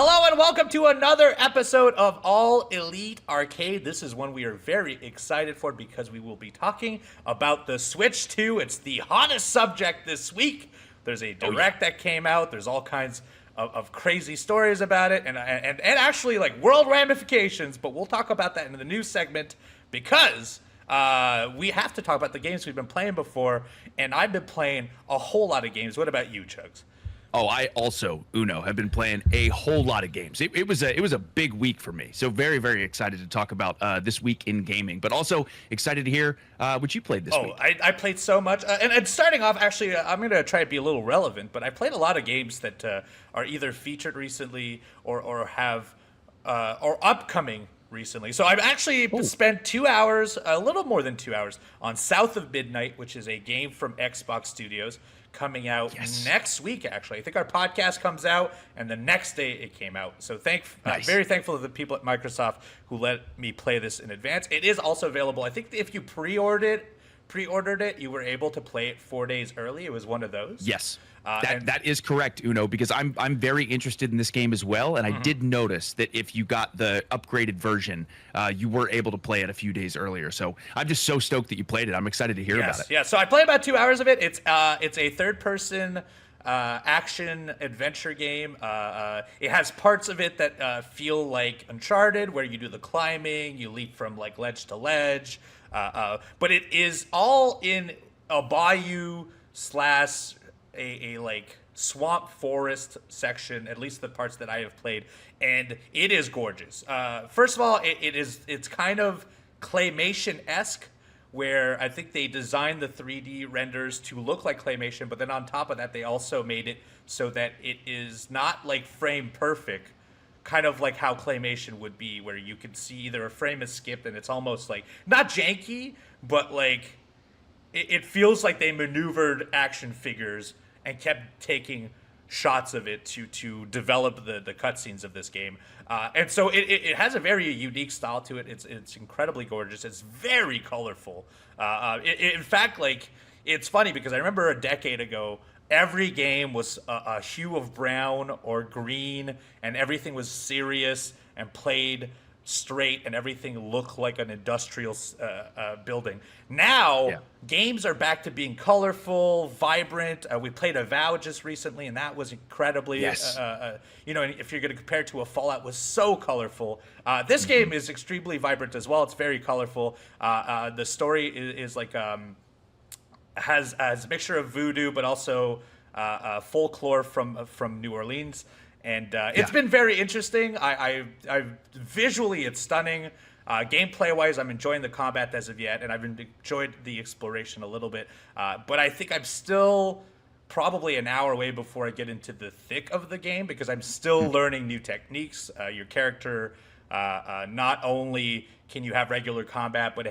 Hello and welcome to another episode of All Elite Arcade. This is one we are very excited for because we will be talking about the Switch 2. It's the hottest subject this week. There's a direct that came out. There's all kinds of crazy stories about it and actually like world ramifications, but we'll talk about that in the news segment because we have to talk about the games we've been playing before, and I've been playing a whole lot of games. What about you, Chugs? Oh, I also, Uno, have been playing a whole lot of games. It was a big week for me. So very, very excited to talk about this week in gaming, but also excited to hear what you played this week. I played so much. And starting off, actually, I'm going to try to be a little relevant, but I played a lot of games that are either featured recently or have or upcoming recently. So I've actually spent 2 hours, a little more than 2 hours, on South of Midnight, which is a game from Xbox Studios, coming out next week, actually. I think our podcast comes out, and the next day it came out. So very thankful to the people at Microsoft who let me play this in advance. It is also available. I think if you pre-ordered it, you were able to play it 4 days early. It was one of those. Yes. That is correct, Uno, because I'm very interested in this game as well, and I did notice that if you got the upgraded version, you were able to play it a few days earlier. So I'm just so stoked that you played it. I'm excited to hear about it. Yeah, so I played about 2 hours of it. It's a third-person action adventure game. It has parts of it that feel like Uncharted, where you do the climbing, you leap from like ledge to ledge, but it is all in a bayou slash a like swamp forest section, at least the parts that I have played, and it is gorgeous. First of all, it's kind of claymation-esque, where I think they designed the 3D renders to look like claymation, but then on top of that, they also made it so that it is not like frame perfect, kind of like how claymation would be, where you can see either a frame is skipped and it's almost like, not janky, but like it feels like they maneuvered action figures and kept taking shots of it to develop the cutscenes of this game. And so it has a very unique style to it. It's incredibly gorgeous. It's very colorful. In fact, like, it's funny because I remember a decade ago, every game was a hue of brown or green, and everything was serious and played straight, and everything looked like an industrial building. Now, games are back to being colorful, vibrant. We played Avowed just recently, and that was incredibly, and if you're going to compare it to a Fallout, was so colorful. This game is extremely vibrant as well. It's very colorful. The story is like, has a mixture of voodoo, but also folklore from New Orleans. And it's been very interesting. I visually, it's stunning. Gameplay-wise, I'm enjoying the combat as of yet, and I've enjoyed the exploration a little bit. But I think I'm still probably an hour away before I get into the thick of the game, because I'm still learning new techniques. Your character, not only can you have regular combat, but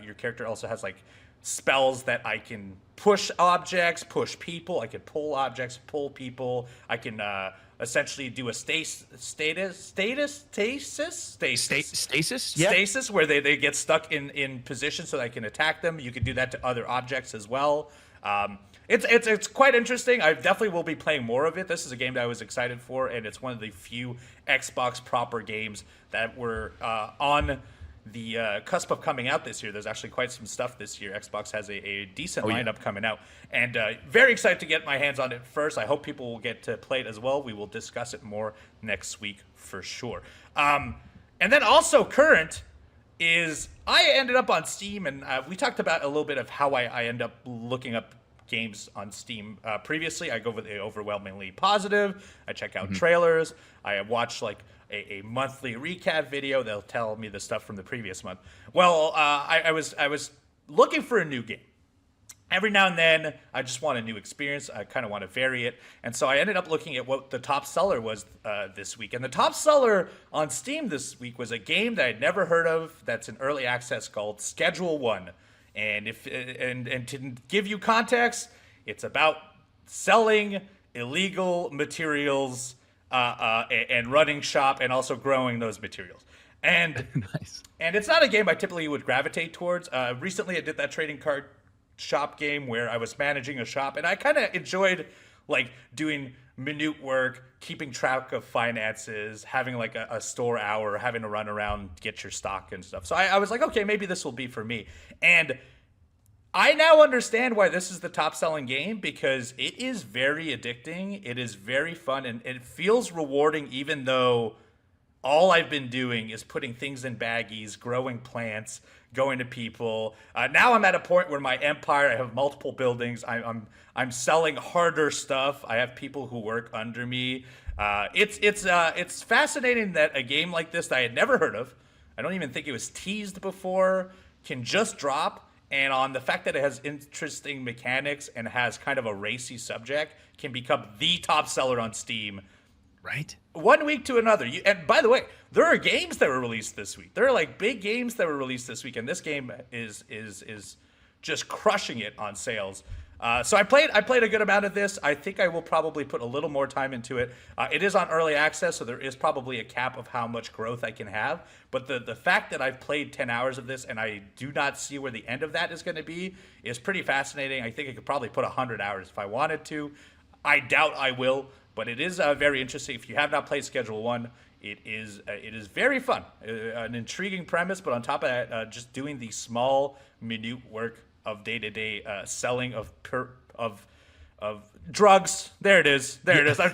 your character also has like spells that I can push objects, push people. I can pull objects, pull people. I can essentially do a stasis, where they get stuck in position so that I can attack them. You can do that to other objects as well. It's quite interesting. I definitely will be playing more of it. This is a game that I was excited for, and it's one of the few Xbox proper games that were on the cusp of coming out this year. There's actually quite some stuff this year. Xbox has a decent lineup coming out, and very excited to get my hands on it first. I hope people will get to play it as well. We will discuss it more next week for sure. And then also current is I ended up on Steam, and we talked about a little bit of how I end up looking up games on Steam. Previously, I go with the overwhelmingly positive. I check out trailers. I watch like a monthly recap video. They'll tell me the stuff from the previous month. Well, I was looking for a new game. Every now and then, I just want a new experience. I kind of want to vary it. And so I ended up looking at what the top seller was this week. And the top seller on Steam this week was a game that I'd never heard of that's in early access called Schedule 1. And to give you context, it's about selling illegal materials and running shop and also growing those materials. And Nice. And it's not a game I typically would gravitate towards. Recently, I did that trading card shop game where I was managing a shop, and I kind of enjoyed like doing minute work, keeping track of finances, having like a store hour, having to run around, get your stock and stuff. So I was like, okay, maybe this will be for me. And I now understand why this is the top selling game, because it is very addicting. It is very fun, and it feels rewarding, even though all I've been doing is putting things in baggies, growing plants, going to people. Now I'm at a point where my empire, I have multiple buildings. I'm selling harder stuff. I have people who work under me. It's fascinating that a game like this that I had never heard of, I don't even think it was teased before, can just drop. And on the fact that it has interesting mechanics and has kind of a racy subject, can become the top seller on Steam. Right. One week to another. And by the way, there are games that were released this week. There are like big games that were released this week, and this game is just crushing it on sales. So I played a good amount of this. I think I will probably put a little more time into it. It is on early access, so there is probably a cap of how much growth I can have. But the fact that I've played 10 hours of this and I do not see where the end of that is going to be is pretty fascinating. I think I could probably put 100 hours if I wanted to. I doubt I will, but it is very interesting. If you have not played Schedule 1, it is very fun. An intriguing premise, but on top of that, just doing the small, minute work of day-to-day selling of drugs. There it is. There it is. I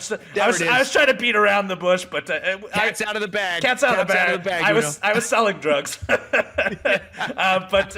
was trying to beat around the bush, but cat's out of the bag. Cat's out of the bag. I was selling drugs. But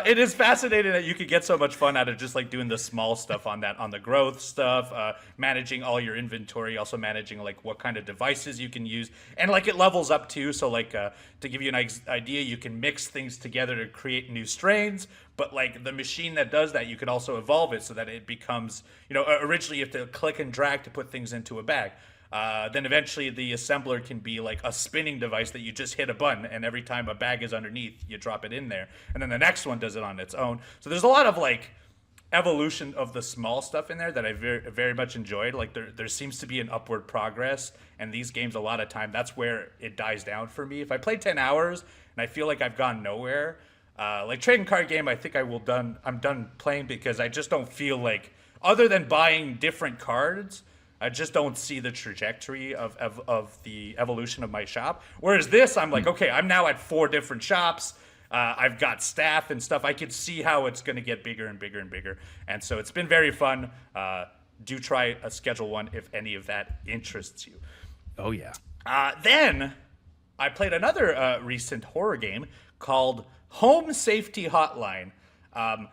it is fascinating that you could get so much fun out of just like doing the small stuff on the growth stuff, managing all your inventory, also managing like what kind of devices you can use, and like it levels up too. So like to give you an idea, you can mix things together to create new strains. But like the machine that does that, you can also evolve it so that it becomes, originally you have to click and drag to put things into a bag. Then eventually the assembler can be like a spinning device that you just hit a button, and every time a bag is underneath, you drop it in there. And then the next one does it on its own. So there's a lot of like evolution of the small stuff in there that I very, very much enjoyed. Like there seems to be an upward progress, and these games, a lot of time, that's where it dies down for me. If I play 10 hours and I feel like I've gone nowhere, like trading card game, I think I'm done playing, because I just don't feel like, other than buying different cards, I just don't see the trajectory of the evolution of my shop. Whereas this, I'm like, okay, I'm now at 4 different shops. I've got staff and stuff. I could see how it's going to get bigger and bigger and bigger. And so it's been very fun. Do try a Schedule 1 if any of that interests you. Oh, yeah. Then I played another recent horror game called Home Safety Hotline. I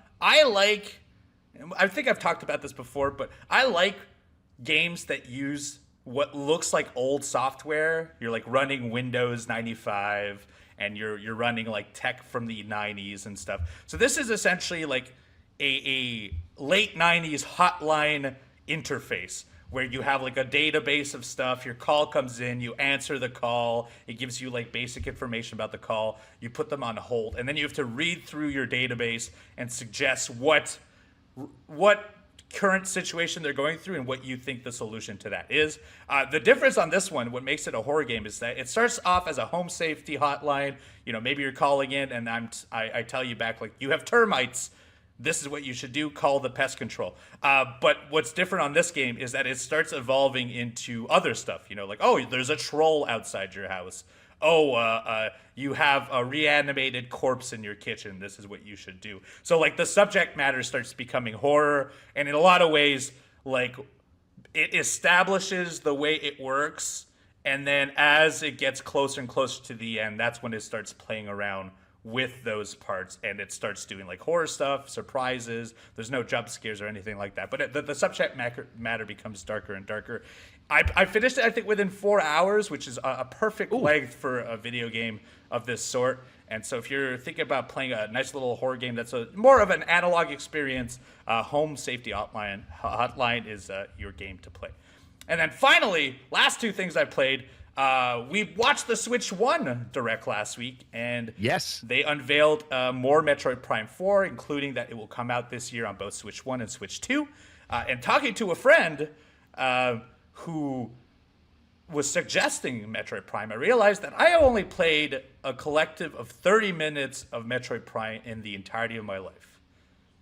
think I've talked about this before, but I like games that use what looks like old software. You're like running Windows 95, and you're running like tech from the 90s and stuff. So this is essentially like a late 90s hotline interface, where you have like a database of stuff. Your call comes in, you answer the call, it gives you like basic information about the call, you put them on hold, and then you have to read through your database and suggest what current situation they're going through and what you think the solution to that is. The difference on this one, what makes it a horror game, is that it starts off as a home safety hotline. Maybe you're calling in and I tell you back, like, you have termites, this is what you should do, call the pest control. But what's different on this game is that it starts evolving into other stuff. Like, oh, there's a troll outside your house. Oh, you have a reanimated corpse in your kitchen. This is what you should do. So, like, the subject matter starts becoming horror. And in a lot of ways, like, it establishes the way it works. And then as it gets closer and closer to the end, that's when it starts playing around with those parts, and it starts doing like horror stuff, surprises. There's no jump scares or anything like that, but the subject matter becomes darker and darker. I finished it, I think, within 4 hours, which is a perfect length for a video game of this sort. And so if you're thinking about playing a nice little horror game that's more of an analog experience, Home Safety Hotline is your game to play. And then finally, last 2 things I played. We watched the Switch 1 Direct last week, and yes, they unveiled more Metroid Prime 4, including that it will come out this year on both Switch 1 and Switch 2. And talking to a friend who was suggesting Metroid Prime, I realized that I only played a collective of 30 minutes of Metroid Prime in the entirety of my life.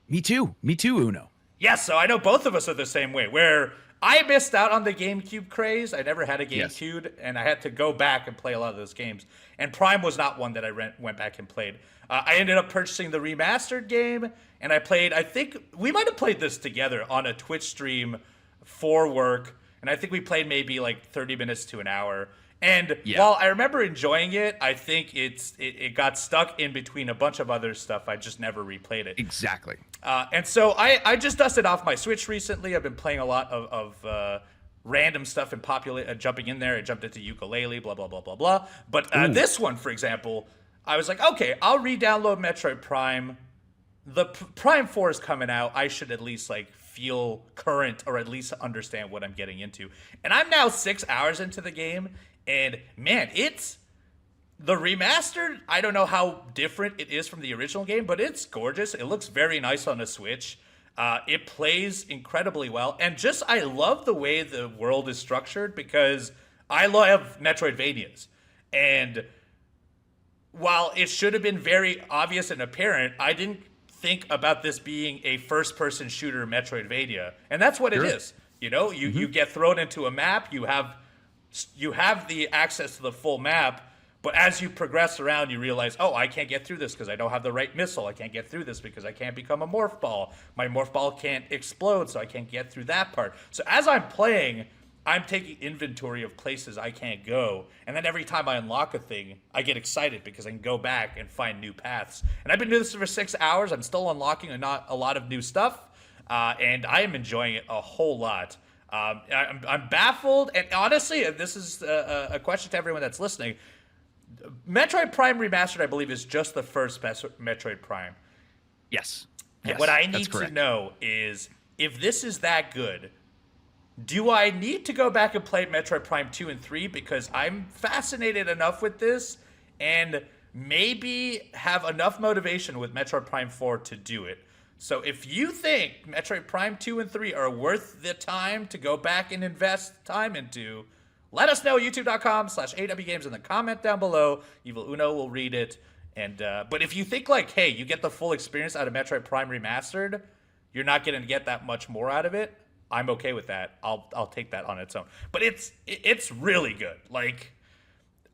Me too, Uno. Yeah, so I know both of us are the same way, where I missed out on the GameCube craze. I never had a GameCube, and I had to go back and play a lot of those games. And Prime was not one that I went back and played. I ended up purchasing the remastered game, and I think we might have played this together on a Twitch stream for work, and I think we played maybe like 30 minutes to an hour. And while I remember enjoying it, I think it got stuck in between a bunch of other stuff. I just never replayed it. Exactly. And so I just dusted off my Switch recently. I've been playing a lot of random stuff and jumping in there. I jumped into ukulele, blah, blah, blah, blah, blah. But this one, for example, I was like, okay, I'll re-download Metroid Prime. The Prime 4 is coming out. I should at least like feel current or at least understand what I'm getting into. And I'm now 6 hours into the game. And man, it's the remastered. I don't know how different it is from the original game, but it's gorgeous. It looks very nice on a Switch. It plays incredibly well. And just, I love the way the world is structured because I love Metroidvanias. And while it should have been very obvious and apparent, I didn't think about this being a first-person shooter Metroidvania. And that's what it is. You know, you get thrown into a map, you have the access to the full map, but as you progress around, you realize, oh, I can't get through this because I don't have the right missile. I can't get through this because I can't become a morph ball. My morph ball can't explode, so I can't get through that part. So as I'm playing, I'm taking inventory of places I can't go. And then every time I unlock a thing, I get excited because I can go back and find new paths. And I've been doing this for 6 hours. I'm still unlocking a lot of new stuff, and I am enjoying it a whole lot. I'm baffled, and honestly, and this is a question to everyone that's listening, Metroid Prime Remastered, I believe, is just the first Metroid Prime. Yes. What I need to know is, if this is that good, do I need to go back and play Metroid Prime 2 and 3? Because I'm fascinated enough with this, and maybe have enough motivation with Metroid Prime 4 to do it. So if you think Metroid Prime 2 and 3 are worth the time to go back and invest time into, let us know, youtube.com/AEW Games in the comment down below. Evil Uno will read it. And but if you think like, hey, you get the full experience out of Metroid Prime Remastered, you're not going to get that much more out of it, I'm okay with that. I'll take that on its own. But it's really good. Like,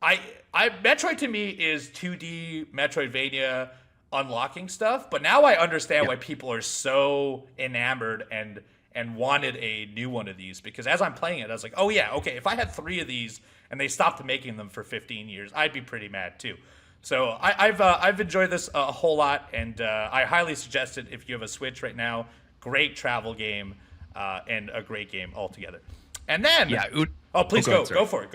Metroid to me is 2D Metroidvania unlocking stuff, but now I understand why people are so enamored and wanted a new one of these, because as I'm playing it, I was like, oh yeah, okay, if I had 3 of these and they stopped making them for 15 years, I'd be pretty mad too. So I've enjoyed this a whole lot, and I highly suggest it if you have a Switch right now. Great travel game, and a great game altogether. And then please go for it.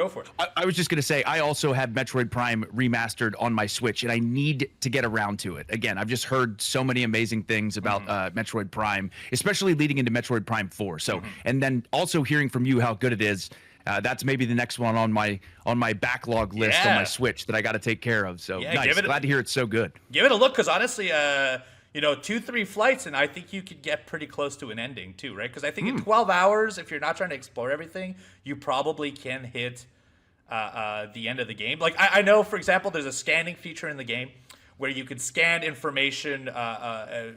I was just going to say, I also have Metroid Prime Remastered on my Switch, and I need to get around to it. Again, I've just heard so many amazing things about Metroid Prime, especially leading into Metroid Prime 4. So, and then also hearing from you how good it is. That's maybe the next one on my backlog list on my Switch that I got to take care of. So nice. Glad to hear it's so good. Give it a look, because honestly, 2-3 flights, and I think you could get pretty close to an ending too, right? Because I think in 12 hours, if you're not trying to explore everything, you probably can hit the end of the game. Like I know, for example, there's a scanning feature in the game where you could scan information,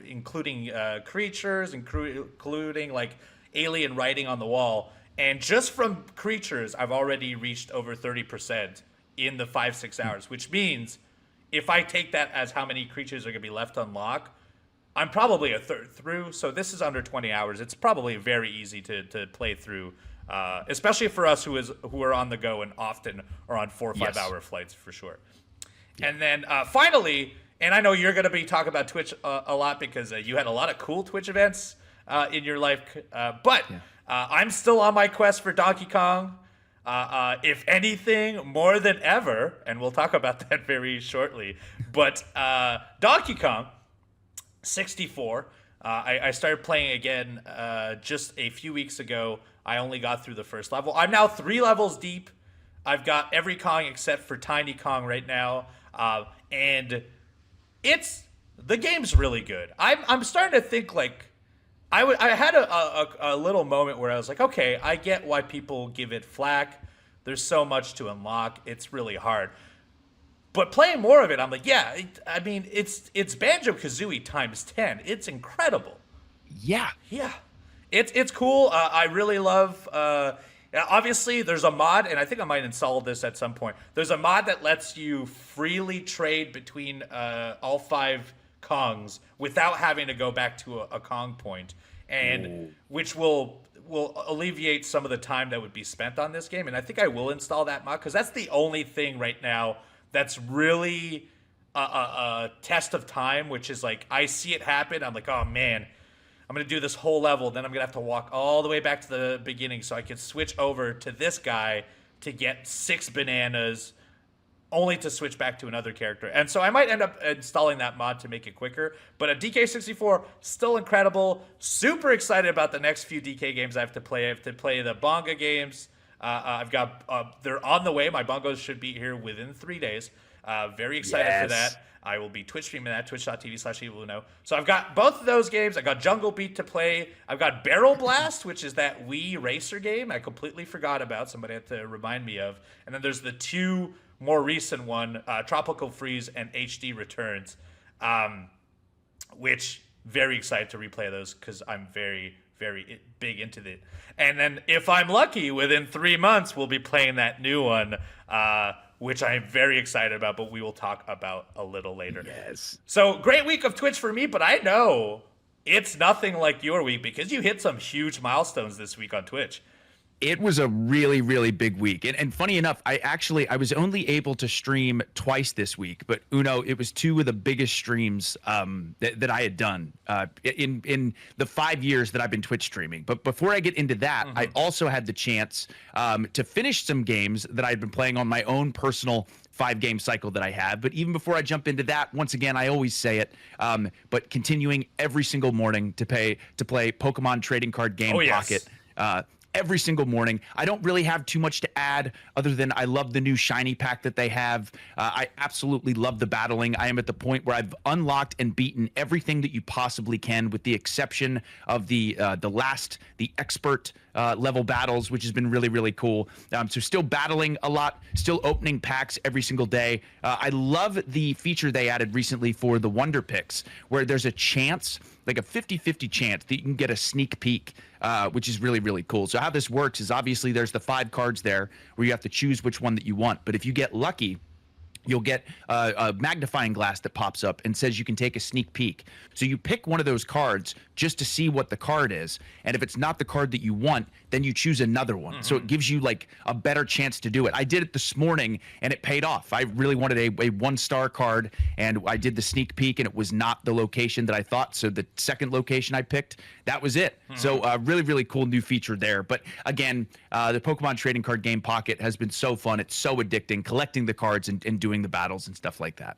including creatures, including like alien writing on the wall. And just from creatures, I've already reached over 30% in the 5-6 hours, which means if I take that as how many creatures are going to be left unlocked, I'm probably a third through. So this is under 20 hours. It's probably very easy to play through, especially for us who are on the go and often are on 4 or 5 hour flights for sure. Yeah. And then finally, and I know you're going to be talking about Twitch a lot because you had a lot of cool Twitch events in your life, but I'm still on my quest for Donkey Kong. If anything, more than ever, and we'll talk about that very shortly. But Donkey Kong 64, I started playing again just a few weeks ago. I only got through the first level. I'm now 3 levels deep. I've got every Kong except for Tiny Kong right now, and the game's really good. I'm starting to think like. I had a little moment where I was like, okay, I get why people give it flack. There's so much to unlock. It's really hard. But playing more of it, I'm like, it's Banjo-Kazooie times 10. It's incredible. Yeah. Yeah, it's cool. I really love. Obviously, there's a mod, and I think I might install this at some point. There's a mod that lets you freely trade between all 5 Kongs without having to go back to a Kong point, and which will alleviate some of the time that would be spent on this game. And I think I will install that mod because that's the only thing right now that's really a test of time, which is like I see it happen. I'm like, oh man, I'm going to do this whole level. Then I'm going to have to walk all the way back to the beginning so I can switch over to this guy to get 6 bananas only to switch back to another character. And so I might end up installing that mod to make it quicker. But a DK64, still incredible. Super excited about the next few DK games I have to play. I have to play the Bonga games. I've got, they're on the way. My Bongos should be here within 3 days. Very excited for that. I will be Twitch streaming that, twitch.tv/eviluno. So I've got both of those games. I got Jungle Beat to play. I've got Barrel Blast, which is that Wii racer game I completely forgot about. Somebody had to remind me of. And then there's the 2 more recent one, Tropical Freeze and HD Returns, which very excited to replay those because I'm very, very big into it. And then if I'm lucky, within 3 months, we'll be playing that new one, which I'm very excited about, but we will talk about a little later. Yes. So great week of Twitch for me, but I know it's nothing like your week because you hit some huge milestones this week on Twitch. It was a really, really big week. And funny enough, I was only able to stream twice this week, but Uno, it was 2 of the biggest streams that I had done in the 5 years that I've been Twitch streaming. But before I get into that, I also had the chance to finish some games that I'd been playing on my own personal 5-game cycle that I have. But even before I jump into that, once again, I always say it, but continuing every single morning to play Pokemon Trading Card Game Pocket. Every single morning. I don't really have too much to add other than I love the new shiny pack that they have. I absolutely love the battling. I am at the point where I've unlocked and beaten everything that you possibly can, with the exception of the expert level battles, which has been really, really cool. So still battling a lot, still opening packs every single day. I love the feature they added recently for the Wonder Picks, where there's a chance, like a 50-50 chance that you can get a sneak peek, which is really, really cool. So how this works is obviously there's the 5 cards there where you have to choose which one that you want. But if you get lucky, you'll get a magnifying glass that pops up and says you can take a sneak peek. So you pick one of those cards just to see what the card is. And if it's not the card that you want, then you choose another one. So it gives you like a better chance to do it. I did it this morning and it paid off. I really wanted a 1-star card, and I did the sneak peek and it was not the location that I thought. So the second location I picked, that was it. So really, really cool new feature there. But again, the Pokemon Trading Card Game Pocket has been so fun. It's so addicting, collecting the cards and doing the battles and stuff like that.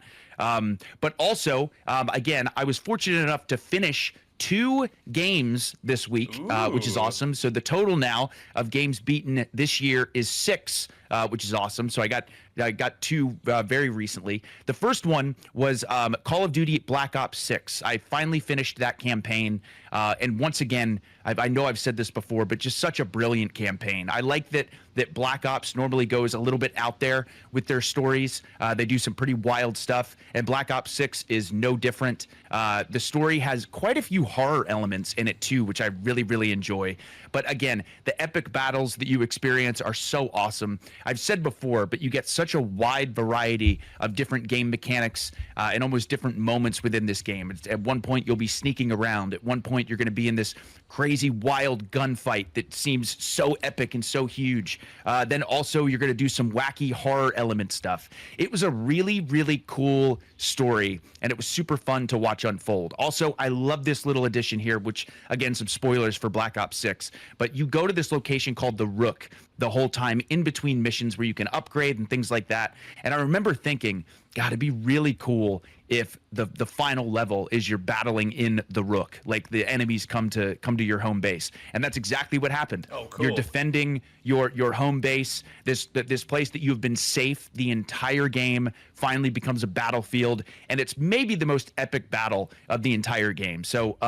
But also, again, I was fortunate enough to finish 2 games this week, which is awesome. So the total now of games beaten this year is 6, which is awesome. So I got 2 very recently. The first one was Call of Duty Black Ops 6. I finally finished that campaign. And once again, I know I've said this before, but just such a brilliant campaign. I like that Black Ops normally goes a little bit out there with their stories. They do some pretty wild stuff, and Black Ops 6 is no different. The story has quite a few horror elements in it too, which I really, really enjoy. But again, the epic battles that you experience are so awesome. I've said before, but you get such a wide variety of different game mechanics and almost different moments within this game. At one point, you'll be sneaking around. At one point, you're going to be in this crazy, wild gunfight that seems so epic and so huge. Then also, you're going to do some wacky horror element stuff. It was a really, really cool story, and it was super fun to watch unfold. Also, I love this little addition here, which, again, some spoilers for Black Ops 6, but you go to this location called the Rook the whole time in between missions where you can upgrade and things like that. And I remember thinking, God, it'd be really cool if the final level is you're battling in the Rook, like the enemies come to your home base. And that's exactly what happened. Oh, cool. You're defending your home base. This place that you've been safe the entire game finally becomes a battlefield, and it's maybe the most epic battle of the entire game. So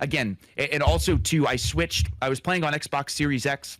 again, and also too, I was playing on Xbox Series X.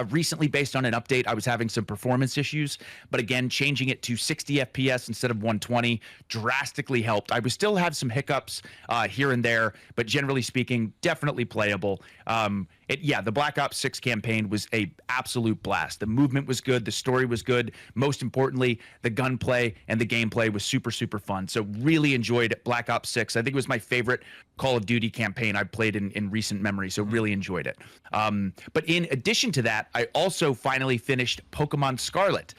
Recently, based on an update, I was having some performance issues, but again, changing it to 60 FPS instead of 120 drastically helped. I would still have some hiccups here and there, but generally speaking, definitely playable. The Black Ops 6 campaign was a absolute blast. The movement was good, the story was good. Most importantly, the gunplay and the gameplay was super, super fun. So really enjoyed Black Ops 6. I think it was my favorite Call of Duty campaign I played in recent memory, so really enjoyed it. But in addition to that, I also finally finished Pokemon Scarlet,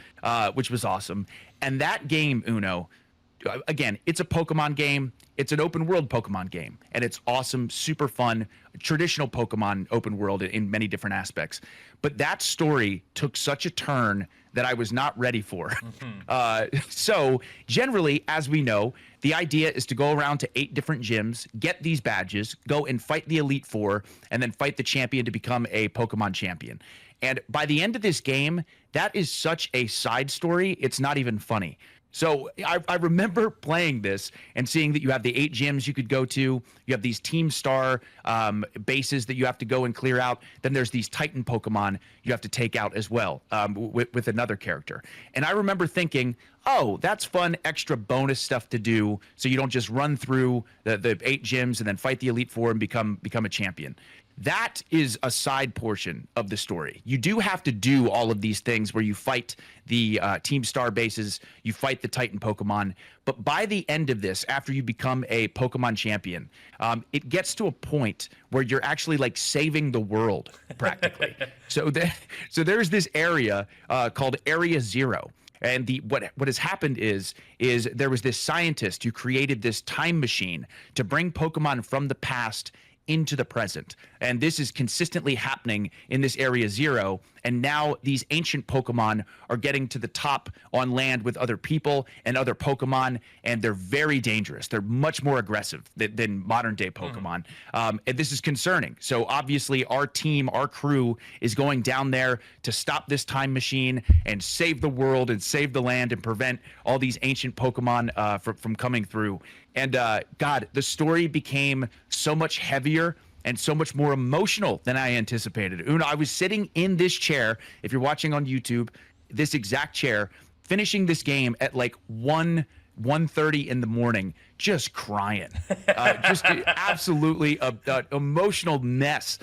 which was awesome. And that game, Uno, again, it's a Pokemon game. It's an open world Pokemon game, and it's awesome, super fun, traditional Pokemon open world in many different aspects. But that story took such a turn that I was not ready for. So generally, as we know, the idea is to go around to 8 different gyms, get these badges, go and fight the Elite Four, and then fight the champion to become a Pokemon champion. And by the end of this game, that is such a side story, it's not even funny. So I remember playing this and seeing that you have the 8 gyms you could go to. You have these Team Star bases that you have to go and clear out. Then there's these Titan Pokemon you have to take out as well with another character. And I remember thinking, oh, that's fun extra bonus stuff to do so you don't just run through the 8 gyms and then fight the Elite Four and become a champion. That is a side portion of the story. You do have to do all of these things where you fight the Team Star bases, you fight the Titan Pokemon. But by the end of this, after you become a Pokemon champion, it gets to a point where you're actually like saving the world practically. So there's this area called Area Zero. And what has happened is there was this scientist who created this time machine to bring Pokemon from the past into the present. And this is consistently happening in this Area Zero. And now these ancient Pokemon are getting to the top on land with other people and other Pokemon, and they're very dangerous. They're much more aggressive than modern day Pokemon. And this is concerning. So obviously our team, our crew is going down there to stop this time machine and save the world and save the land and prevent all these ancient Pokemon from coming through. And God, the story became so much heavier and so much more emotional than I anticipated. Uno, I was sitting in this chair, if you're watching on YouTube, this exact chair, finishing this game at like 1:30 in the morning, just crying. Just absolutely an emotional mess,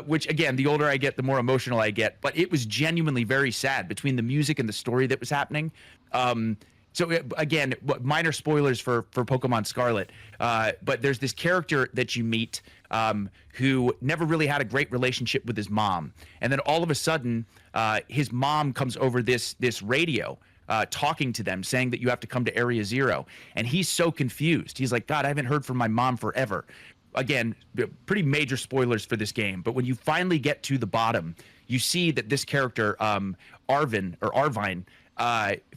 which again, the older I get, the more emotional I get. But it was genuinely very sad between the music and the story that was happening. So again, minor spoilers for Pokemon Scarlet, but there's this character that you meet who never really had a great relationship with his mom, and then all of a sudden, his mom comes over this radio, talking to them, saying that you have to come to Area Zero, and he's so confused. He's like, God, I haven't heard from my mom forever. Again, pretty major spoilers for this game, but when you finally get to the bottom, you see that this character, Arvine,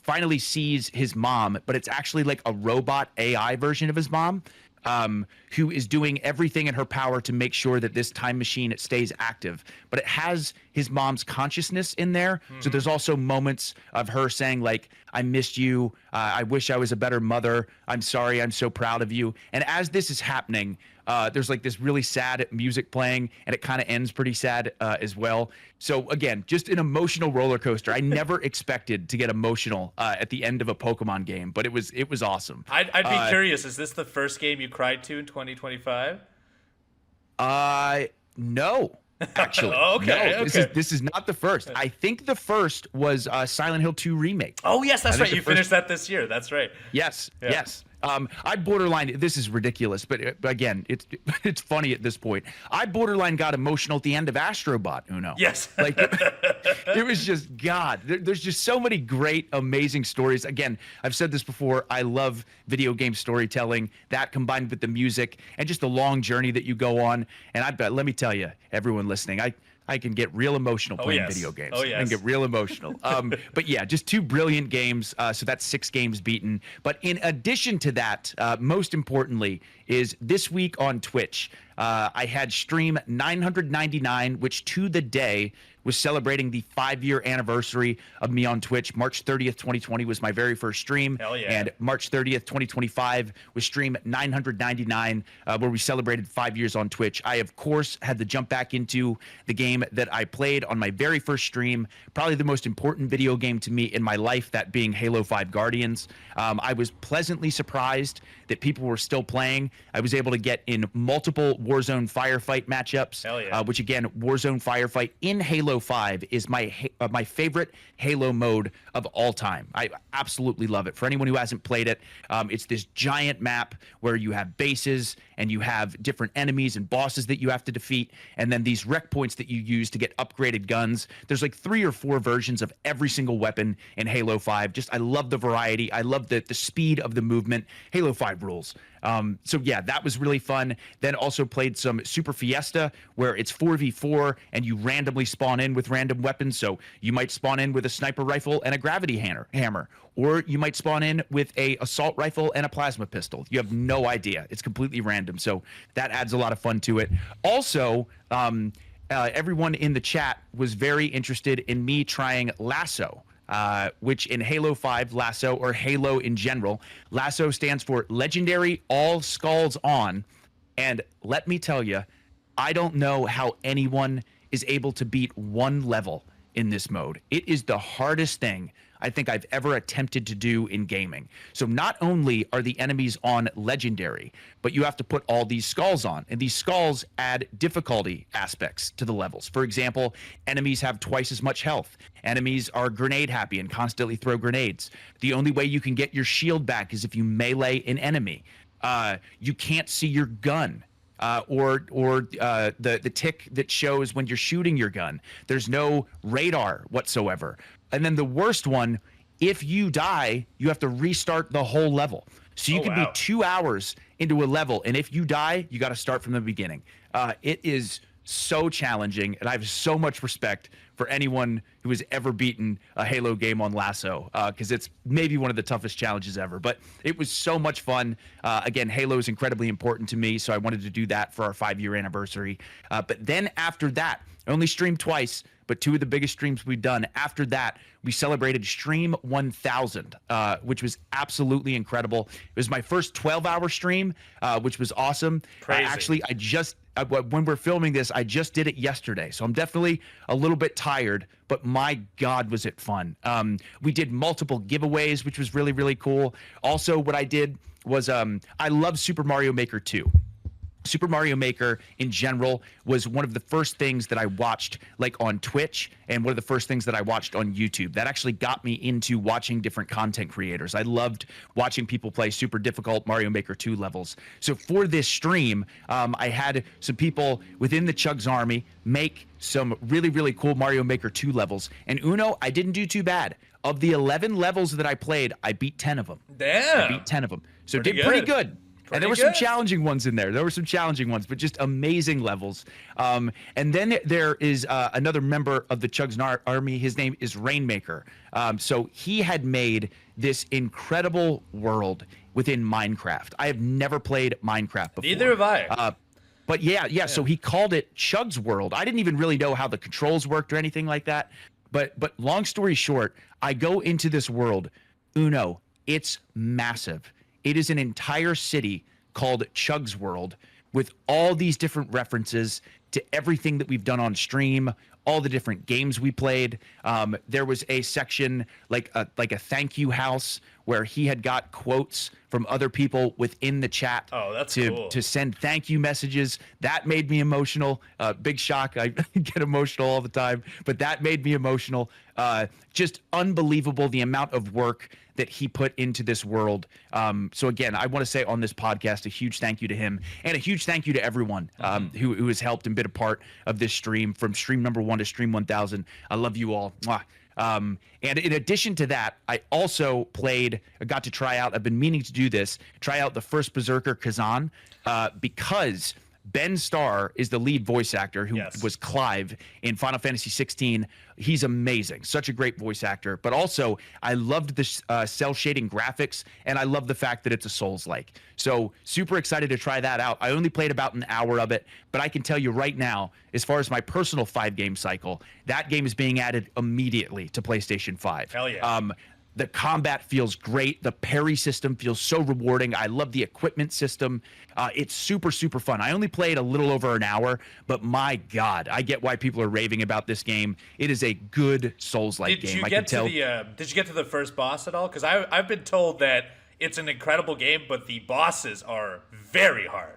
finally sees his mom, but it's actually like a robot AI version of his mom, who is doing everything in her power to make sure that this time machine, it stays active. But it has his mom's consciousness in there. So there's also moments of her saying like, I missed you. I wish I was a better mother. I'm sorry. I'm so proud of you. And as this is happening, there's like this really sad music playing, and it kind of ends pretty sad as well. So again, just an emotional roller coaster. I never expected to get emotional at the end of a Pokemon game, but it was awesome. I'd be curious. Is this the first game you cried to in 2025? No. Actually, okay. This is not the first. I think the first was Silent Hill 2 remake. Oh yes, that's right. You finished that this year. That's right. Yes, yes. I borderline. This is ridiculous, but again, it's funny at this point. I borderline got emotional at the end of Astrobot. Uno. Yes. Like it was just God. There's just so many great, amazing stories. Again, I've said this before. I love video game storytelling. That combined with the music and just the long journey that you go on. And I bet, let me tell you, everyone listening, I can get real emotional playing video games. Oh, yes. I can get real emotional. But yeah, just 2 brilliant games. So that's 6 games beaten. But in addition to that, most importantly, is this week on Twitch, I had stream 999, which to the day was celebrating the 5-year anniversary of me on Twitch. March 30th, 2020 was my very first stream. Hell yeah. And March 30th, 2025 was stream 999, where we celebrated 5 years on Twitch. I, of course, had to jump back into the game that I played on my very first stream, probably the most important video game to me in my life, that being Halo 5 Guardians. I was pleasantly surprised that people were still playing. I was able to get in multiple Warzone Firefight matchups, Hell yeah. which again, Warzone Firefight in Halo 5 is my favorite Halo mode of all time. I absolutely love it. For anyone who hasn't played it, it's this giant map where you have bases and you have different enemies and bosses that you have to defeat, and then these rec points that you use to get upgraded guns. There's like 3 or 4 versions of every single weapon in Halo 5. I love the variety. I love the speed of the movement. Halo 5 rules. So yeah, that was really fun. Then also played some Super Fiesta, where it's 4v4 and you randomly spawn in with random weapons. So you might spawn in with a sniper rifle and a gravity hammer, or you might spawn in with a assault rifle and a plasma pistol. You have no idea. It's completely random. So that adds a lot of fun to it. Also, everyone in the chat was very interested in me trying Lasso. Which in Halo 5, Lasso, or Halo in general, Lasso stands for Legendary All Skulls On. And let me tell you, I don't know how anyone is able to beat 1 level in this mode. It is the hardest thing I think I've ever attempted to do in gaming. So not only are the enemies on Legendary, but you have to put all these skulls on. And these skulls add difficulty aspects to the levels. For example, enemies have twice as much health. Enemies are grenade happy and constantly throw grenades. The only way you can get your shield back is if you melee an enemy. You can't see your gun. Or the tick that shows when you're shooting your gun. There's no radar whatsoever. And then the worst one, if you die, you have to restart the whole level. So you could be 2 hours into a level, and if you die, you got to start from the beginning. It is so challenging, and I have so much respect for anyone who has ever beaten a Halo game on Lasso, because it's maybe one of the toughest challenges ever. But it was so much fun. Again, Halo is incredibly important to me, so I wanted to do that for our 5-year anniversary. But then after that, I only streamed twice, but 2 of the biggest streams we've done. After that, we celebrated Stream 1000, which was absolutely incredible. It was my first 12-hour stream, which was awesome. Actually, when we're filming this, I just did it yesterday, so I'm definitely a little bit tired, but my God, was it fun. We did multiple giveaways, which was really, really cool. Also, what I did was I love Super Mario Maker 2. Super Mario Maker in general was one of the first things that I watched like on Twitch, and one of the first things that I watched on YouTube. That actually got me into watching different content creators. I loved watching people play super difficult Mario Maker 2 levels. So for this stream, I had some people within the Chugs Army make some really, really cool Mario Maker 2 levels. And Uno, I didn't do too bad. Of the 11 levels that I played, I beat 10 of them. Damn. I beat 10 of them. So did pretty good. And there were some challenging ones in there. There were some challenging ones, but just amazing levels. And then there is another member of the Chugs Army. His name is Rainmaker. So he had made this incredible world within Minecraft. I have never played Minecraft before. Neither have I. But yeah. So he called it ChugsWorld. I didn't even really know how the controls worked or anything like that. But long story short, I go into this world. Uno, it's massive. It is an entire city called ChugsWorld with all these different references to everything that we've done on stream, all the different games we played. There was a section like a thank you house where he had got quotes from other people within the chat to send thank you messages. That made me emotional. Big shock. I get emotional all the time, but that made me emotional. Just unbelievable the amount of work that he put into this world. So again, I want to say on this podcast, a huge thank you to him, and a huge thank you to everyone who has helped and been a part of this stream, from stream number 1 to stream 1000. I love you all. Mwah. And in addition to that, I also got to try out, I've been meaning to do this, try out the First Berserker Khazan, because Ben Starr is the lead voice actor who Yes. was Clive in Final Fantasy 16. He's amazing, such a great voice actor. But also, I loved the cell shading graphics, and I love the fact that it's a Souls-like. So super excited to try that out. I only played about an hour of it, but I can tell you right now, as far as my personal 5-game cycle, that game is being added immediately to PlayStation 5. Hell yeah. The combat feels great. The parry system feels so rewarding. I love the equipment system. It's super, super fun. I only played a little over an hour, but my God, I get why people are raving about this game. It is a good Souls-like game. Did you get to the first boss at all? Because I've been told that it's an incredible game, but the bosses are very hard.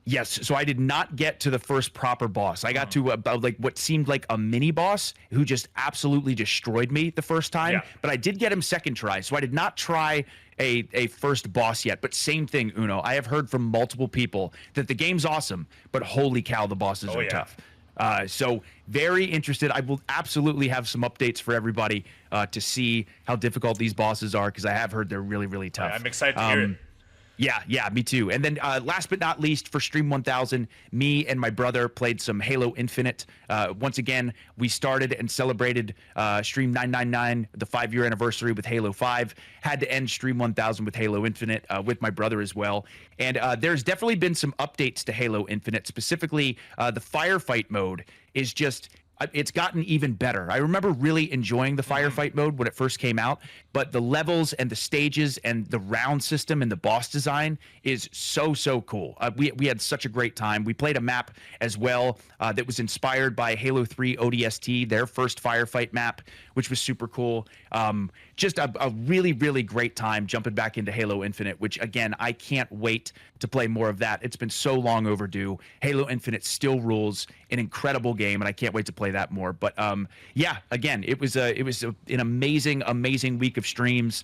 Yes, so I did not get to the first proper boss. I got to about like what seemed like a mini boss who just absolutely destroyed me the first time. Yeah. But I did get him second try, so I did not try a first boss yet. But same thing, Uno. I have heard from multiple people that the game's awesome, but holy cow, the bosses are tough. So very interested. I will absolutely have some updates for everybody to see how difficult these bosses are, because I have heard they're really, really tough. I'm excited to hear it. Yeah, me too. And then last but not least, for Stream 1000, me and my brother played some Halo Infinite. Once again, we started and celebrated Stream 999, the 5-year anniversary with Halo 5. Had to end Stream 1000 with Halo Infinite with my brother as well. And there's definitely been some updates to Halo Infinite. Specifically, the firefight mode is just... It's gotten even better. I remember really enjoying the firefight mode when it first came out, but the levels and the stages and the round system and the boss design is so cool. We had such a great time. We played a map as well that was inspired by Halo 3 ODST, their first firefight map, which was super cool. Just a really, really great time jumping back into Halo Infinite, which, again, I can't wait to play more of that. It's been so long overdue. Halo Infinite still rules, an incredible game, and I can't wait to play that more. But yeah, again, it was an amazing week of streams.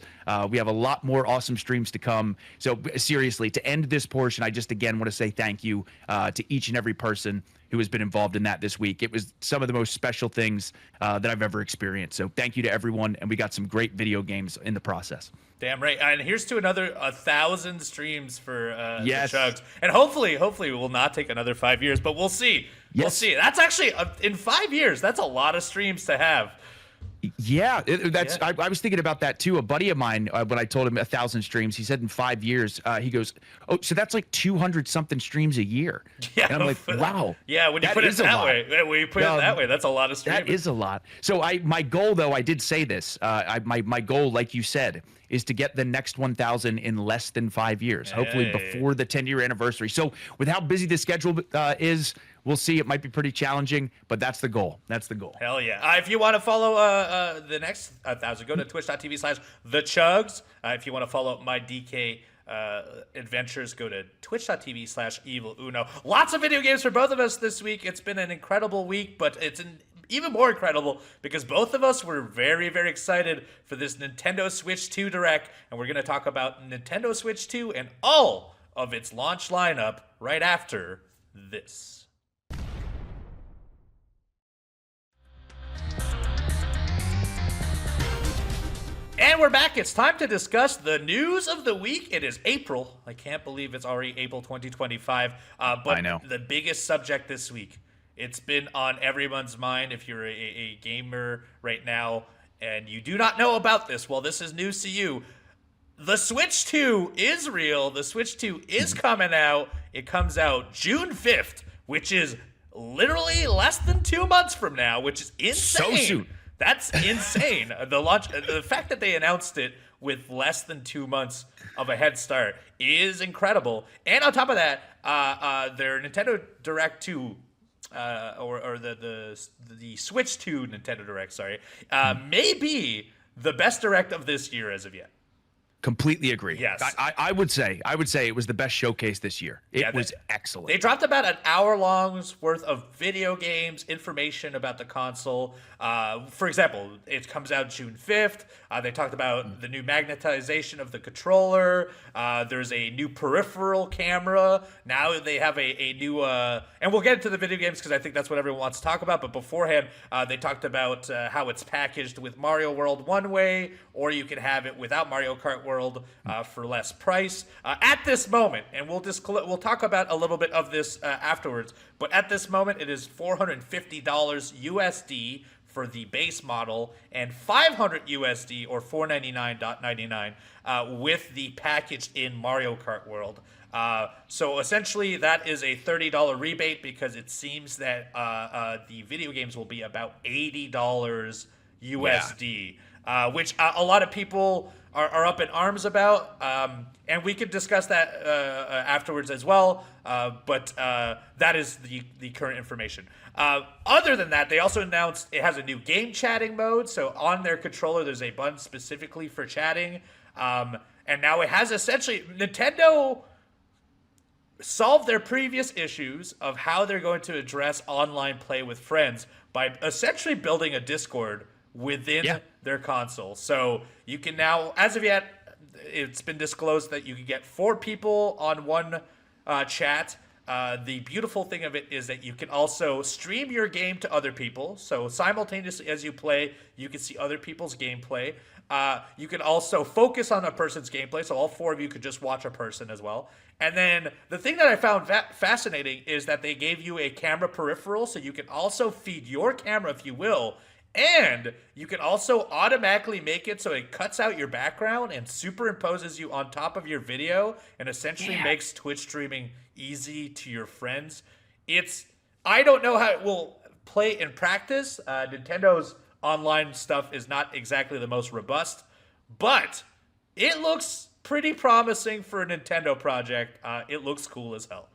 We have a lot more awesome streams to come. So seriously, to end this portion, I just again want to say thank you to each and every person who has been involved in that this week. It was some of the most special things that I've ever experienced. So thank you to everyone, and we got some great video games in the process. Damn right. And here's to another 1,000 streams for Yes. the Chugs. And hopefully it will not take another 5 years, but we'll see. We'll Yes. see. That's actually, in 5 years, that's a lot of streams to have. Yeah, I was thinking about that too. A buddy of mine, when I told him 1,000 streams, he said in 5 years, he goes, "Oh, so that's like 200 something streams a year." Yeah, and I'm like, "Wow." Yeah, when you put it that way, that's a lot of streams. That is a lot. So my goal, though, I did say this. My goal, like you said, is to get the next 1,000 in less than 5 years, hopefully before the 10-year anniversary. So with how busy the schedule is, we'll see. It might be pretty challenging, but that's the goal. That's the goal. Hell yeah. If you want to follow the next 1,000, go to twitch.tv/thechugs. If you want to follow my DK adventures, go to twitch.tv/eviluno. Lots of video games for both of us this week. It's been an incredible week, but it's even more incredible because both of us were very, very excited for this Nintendo Switch 2 Direct, and we're going to talk about Nintendo Switch 2 and all of its launch lineup right after this. And we're back. It's time to discuss the news of the week. It is April. I can't believe it's already April 2025. But I know. The biggest subject this week, it's been on everyone's mind. If you're a gamer right now and you do not know about this, well, this is news to you. The Switch 2 is real. The Switch 2 is coming out. It comes out June 5th, which is literally less than 2 months from now, which is insane. So soon. That's insane. The fact that they announced it with less than 2 months of a head start is incredible. And on top of that, their Nintendo Direct 2, or the Switch 2 Nintendo Direct, may be the best Direct of this year as of yet. Completely agree. Yes. I would say it was the best showcase this year. It was excellent. They dropped about an hour-long's worth of video games, information about the console. For example, it comes out June 5th. They talked about the new magnetization of the controller. There's a new peripheral camera. Now they have a new... and we'll get into the video games because I think that's what everyone wants to talk about. But beforehand, they talked about how it's packaged with Mario World one way, or you can have it without Mario Kart ChugsWorld for less price. At this moment, and we'll talk about a little bit of this afterwards, but at this moment, it is $450 USD for the base model and $500 USD or $499.99 with the package in Mario Kart World. So essentially, that is a $30 rebate because it seems that the video games will be about $80 USD, which a lot of people are up in arms about, and we could discuss that afterwards as well. But that is the current information. Other than that, they also announced it has a new game chatting mode. So on their controller, there's a button specifically for chatting, and now it has essentially Nintendo solve their previous issues of how they're going to address online play with friends by essentially building a Discord within their console. So you can now, as of yet, it's been disclosed that you can get 4 people on one chat. The beautiful thing of it is that you can also stream your game to other people. So simultaneously as you play, you can see other people's gameplay. You can also focus on a person's gameplay, so all 4 of you could just watch a person as well. And then the thing that I found fascinating is that they gave you a camera peripheral, so you can also feed your camera, if you will, and you can also automatically make it so it cuts out your background and superimposes you on top of your video and essentially makes Twitch streaming easy to your friends. I don't know how it will play in practice. Nintendo's online stuff is not exactly the most robust, but it looks pretty promising for a Nintendo project. It looks cool as hell.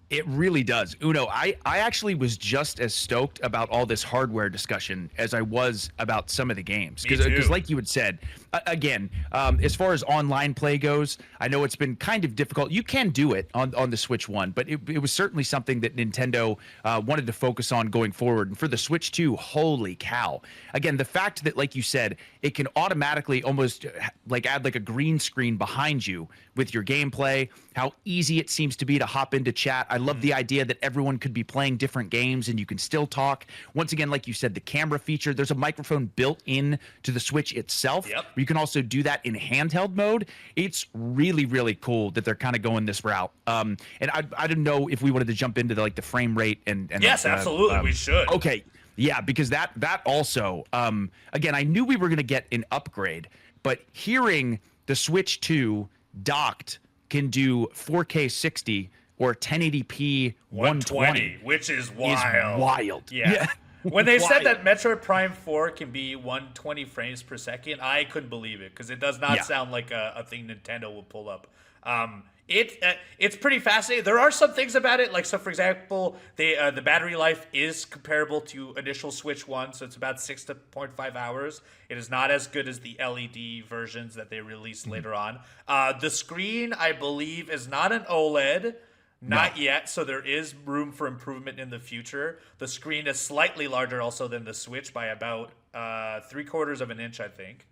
It really does. Uno, I actually was just as stoked about all this hardware discussion as I was about some of the games. Because like you had said, again, as far as online play goes, I know it's been kind of difficult. You can do it on the Switch 1, but it was certainly something that Nintendo wanted to focus on going forward. And for the Switch 2, holy cow. Again, the fact that, like you said, it can automatically almost like add like a green screen behind you with your gameplay, how easy it seems to be to hop into chat. I love the idea that everyone could be playing different games and you can still talk. Once again, like you said, the camera feature, there's a microphone built in to the Switch itself. Yep. You can also do that in handheld mode. It's really, really cool that they're kind of going this route. And I didn't know if we wanted to jump into the frame rate and yes, absolutely, we should. Okay. Yeah, because that also, again, I knew we were going to get an upgrade, but hearing the Switch 2 docked can do 4K 60 or 1080p 120, which is wild. Wild. Yeah. When they said that Metroid Prime 4 can be 120 frames per second, I couldn't believe it because it does not sound like a thing Nintendo will pull up. It's pretty fascinating. There are some things about it, so for example, the battery life is comparable to initial Switch 1, so it's about 6.5 hours. It is not as good as the LED versions that they released later on. The screen, I believe, is not an OLED. Not yet, so there is room for improvement in the future. The screen is slightly larger also than the Switch by about 3/4 of an inch, I think.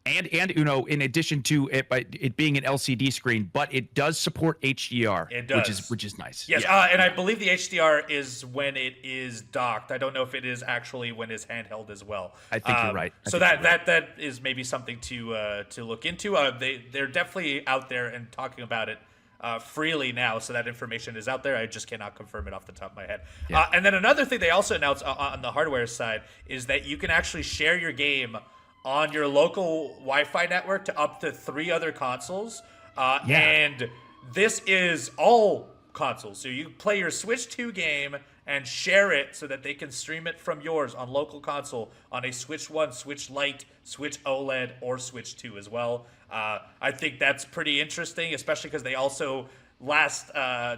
And Uno, in addition to it being an LCD screen, but it does support HDR. It does, which is nice. Yes, and I believe the HDR is when it is docked. I don't know if it is actually when it's handheld as well. I think you're right. So that is maybe something to look into. They're definitely out there and talking about it freely now, so that information is out there. I just cannot confirm it off the top of my head. Yeah. And then another thing they also announced on the hardware side is that you can actually share your game on your local Wi-Fi network to up to 3 other consoles. And this is all consoles. So you play your Switch 2 game and share it so that they can stream it from yours on local console on a Switch 1, Switch Lite, Switch OLED, or Switch 2 as well. I think that's pretty interesting, especially because they also last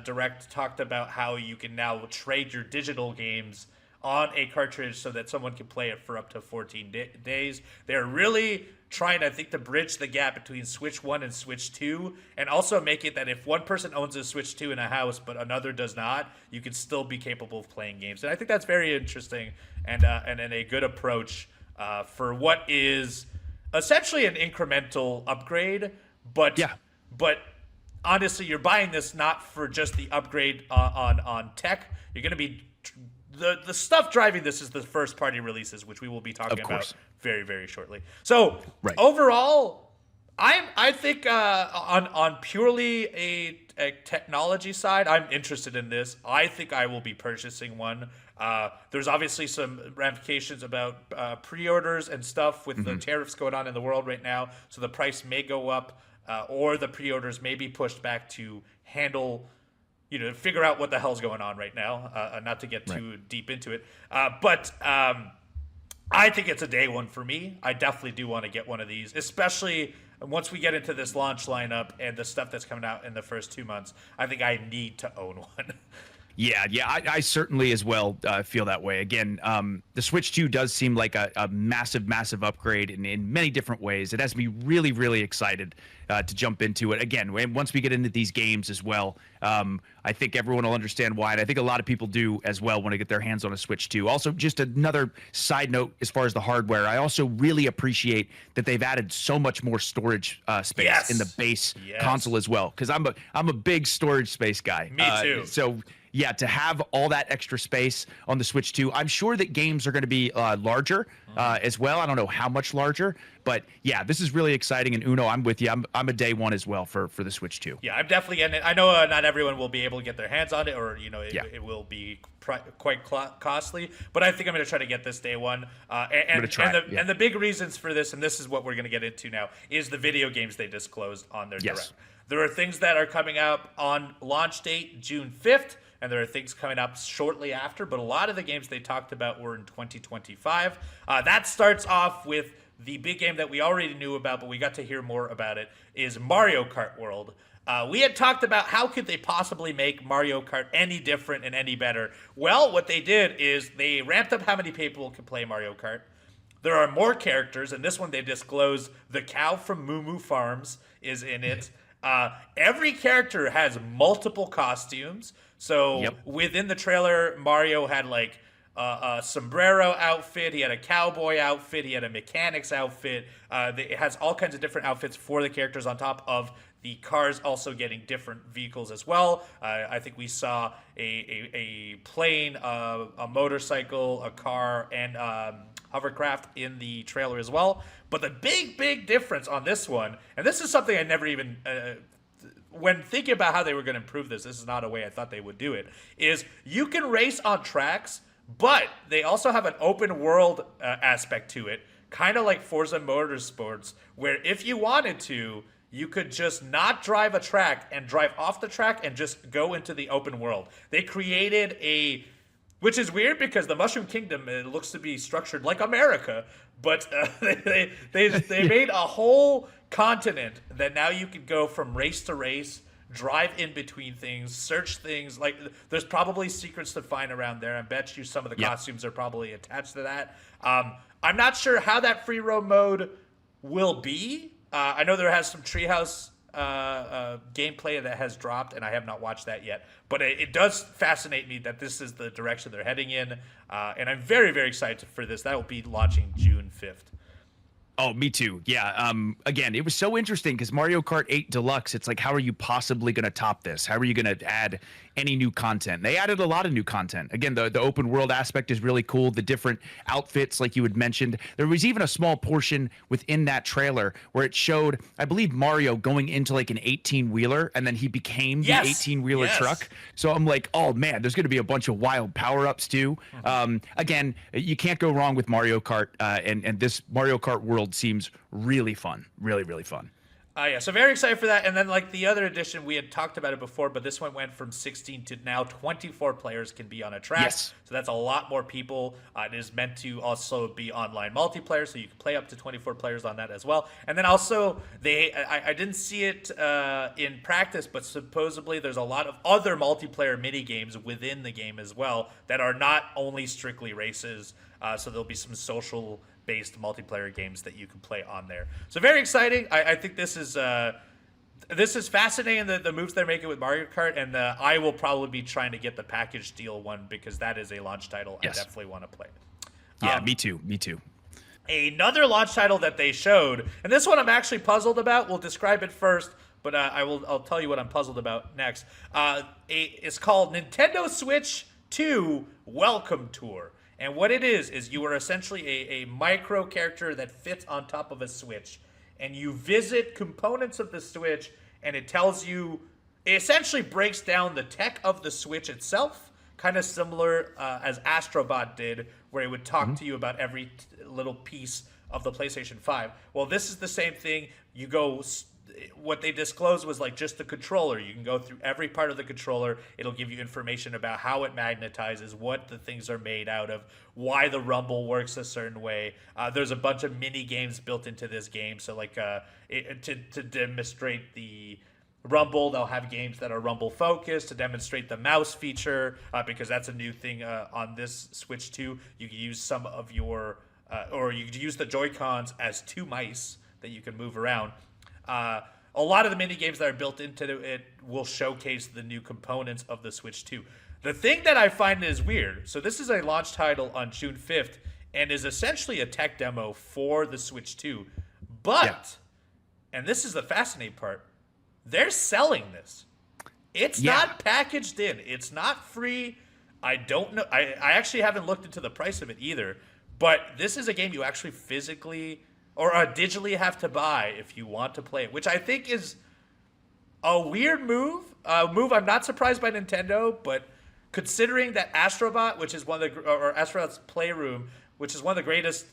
Direct talked about how you can now trade your digital games on a cartridge so that someone can play it for up to 14 days. They're really trying, I think, to bridge the gap between Switch 1 and Switch 2, and also make it that if one person owns a Switch 2 in a house but another does not, you can still be capable of playing games. And I think that's very interesting and a good approach for what is essentially an incremental upgrade. But honestly, you're buying this not for just the upgrade on tech. You're going to be the stuff driving this is the first party releases, which we will be talking about very, very shortly. So overall, I think on purely a technology side, I'm interested in this. I think I will be purchasing one. There's obviously some ramifications about pre-orders and stuff with the tariffs going on in the world right now, so the price may go up, or the pre-orders may be pushed back to handle, figure out what the hell's going on right now. Not to get too deep into it, but I think it's a day one for me. I definitely do want to get one of these, especially once we get into this launch lineup and the stuff that's coming out in the first 2 months. I think I need to own one. Yeah, I certainly as well feel that way. Again, the Switch 2 does seem like a massive, massive upgrade in many different ways. It has me really, really excited to jump into it. Again, once we get into these games as well, I think everyone will understand why. And I think a lot of people do as well when they get their hands on a Switch 2. Also, just another side note as far as the hardware, I also really appreciate that they've added so much more storage space in the base console as well. Because I'm a big storage space guy. Me too. So yeah, to have all that extra space on the Switch 2, I'm sure that games are going to be larger as well. I don't know how much larger, but yeah, this is really exciting. And Uno, I'm with you. I'm a day one as well for the Switch 2. Yeah, I'm definitely getting it. I know not everyone will be able to get their hands on it, or it will be quite costly. But I think I'm going to try to get this day one. And the big reasons for this, and this is what we're going to get into now, is the video games they disclosed on their direct. There are things that are coming out on launch date June 5th. And there are things coming up shortly after, but a lot of the games they talked about were in 2025. That starts off with the big game that we already knew about, but we got to hear more about it, is Mario Kart World. We had talked about how could they possibly make Mario Kart any different and any better. Well, what they did is they ramped up how many people can play Mario Kart. There are more characters, and this one they disclosed the cow from Moo Moo Farms is in it. Every character has multiple costumes. So within the trailer, Mario had like a sombrero outfit. He had a cowboy outfit. He had a mechanic's outfit. It has all kinds of different outfits for the characters on top of the cars also getting different vehicles as well. I think we saw a plane, a motorcycle, a car, and hovercraft in the trailer as well. But the big difference on this one, and this is something I never even... when thinking about how they were going to improve this is not a way I thought they would do it, is you can race on tracks, but they also have an open world aspect to it, kind of like Forza Motorsports, where if you wanted to, you could just not drive a track and drive off the track and just go into the open world. They created which is weird because the Mushroom Kingdom, it looks to be structured like America, but they made a whole continent that now you could go from race to race, drive in between things, search things. Like, there's probably secrets to find around there. I bet you some of the costumes are probably attached to that. I'm not sure how that free roam mode will be. I know there has some treehouse gameplay that has dropped, and I have not watched that yet. But it does fascinate me that this is the direction they're heading in, and I'm very, very excited for this. That will be launching June 5th. Oh, me too. Yeah. Again, it was so interesting because Mario Kart 8 Deluxe, it's like, how are you possibly going to top this? How are you going to add any new content? They added a lot of new content. Again, the open world aspect is really cool. The different outfits, like you had mentioned. There was even a small portion within that trailer where it showed, I believe, Mario going into like an 18-wheeler, and then he became the 18-wheeler truck. So I'm like, oh man, there's going to be a bunch of wild power-ups too. Again, you can't go wrong with Mario Kart, and this Mario Kart World seems really fun, really fun. Yeah, so very excited for that. And then, like, the other edition, we had talked about it before, but this one went from 16 to now 24 players can be on a track. Yes. So that's a lot more people. It is meant to also be online multiplayer, so you can play up to 24 players on that as well. And then also, I didn't see it in practice, but supposedly there's a lot of other multiplayer mini games within the game as well that are not only strictly races. So there'll be some social-based multiplayer games that you can play on there. So very exciting. I think this is fascinating, the moves they're making with Mario Kart, and I will probably be trying to get the package deal one because that is a launch title I definitely want to play. Yeah, me too. Another launch title that they showed, and this one I'm actually puzzled about. We'll describe it first, but I'll tell you what I'm puzzled about next. It's called Nintendo Switch 2 Welcome Tour. And what it is you are essentially a micro character that fits on top of a Switch. and you visit components of the Switch, and it tells you, it essentially breaks down the tech of the Switch itself, kind of similar as Astrobot did, where it would talk to you about every little piece of the PlayStation 5. Well, this is the same thing. You go, what they disclosed was like just the controller. You can go through every part of the controller. It'll give you information about how it magnetizes, what the things are made out of, why the rumble works a certain way. There's a bunch of mini games built into this game. So like to demonstrate the rumble, they'll have games that are rumble focused to demonstrate the mouse feature, because that's a new thing on this Switch 2. You can use some of your or you could use the Joy-Cons as two mice that you can move around. A lot of the mini games that are built into it will showcase the new components of the Switch 2. The thing that I find is weird, so this is a launch title on June 5th and is essentially a tech demo for the Switch 2. But, and this is the fascinating part, they're selling this. It's not packaged in. It's not free. I don't know. I actually haven't looked into the price of it either. But this is a game you actually physically or digitally have to buy if you want to play it, which I think is a weird move. A move I'm not surprised by Nintendo, but considering that Astrobot, which is one of the, or Astrobot's Playroom, which is one of the greatest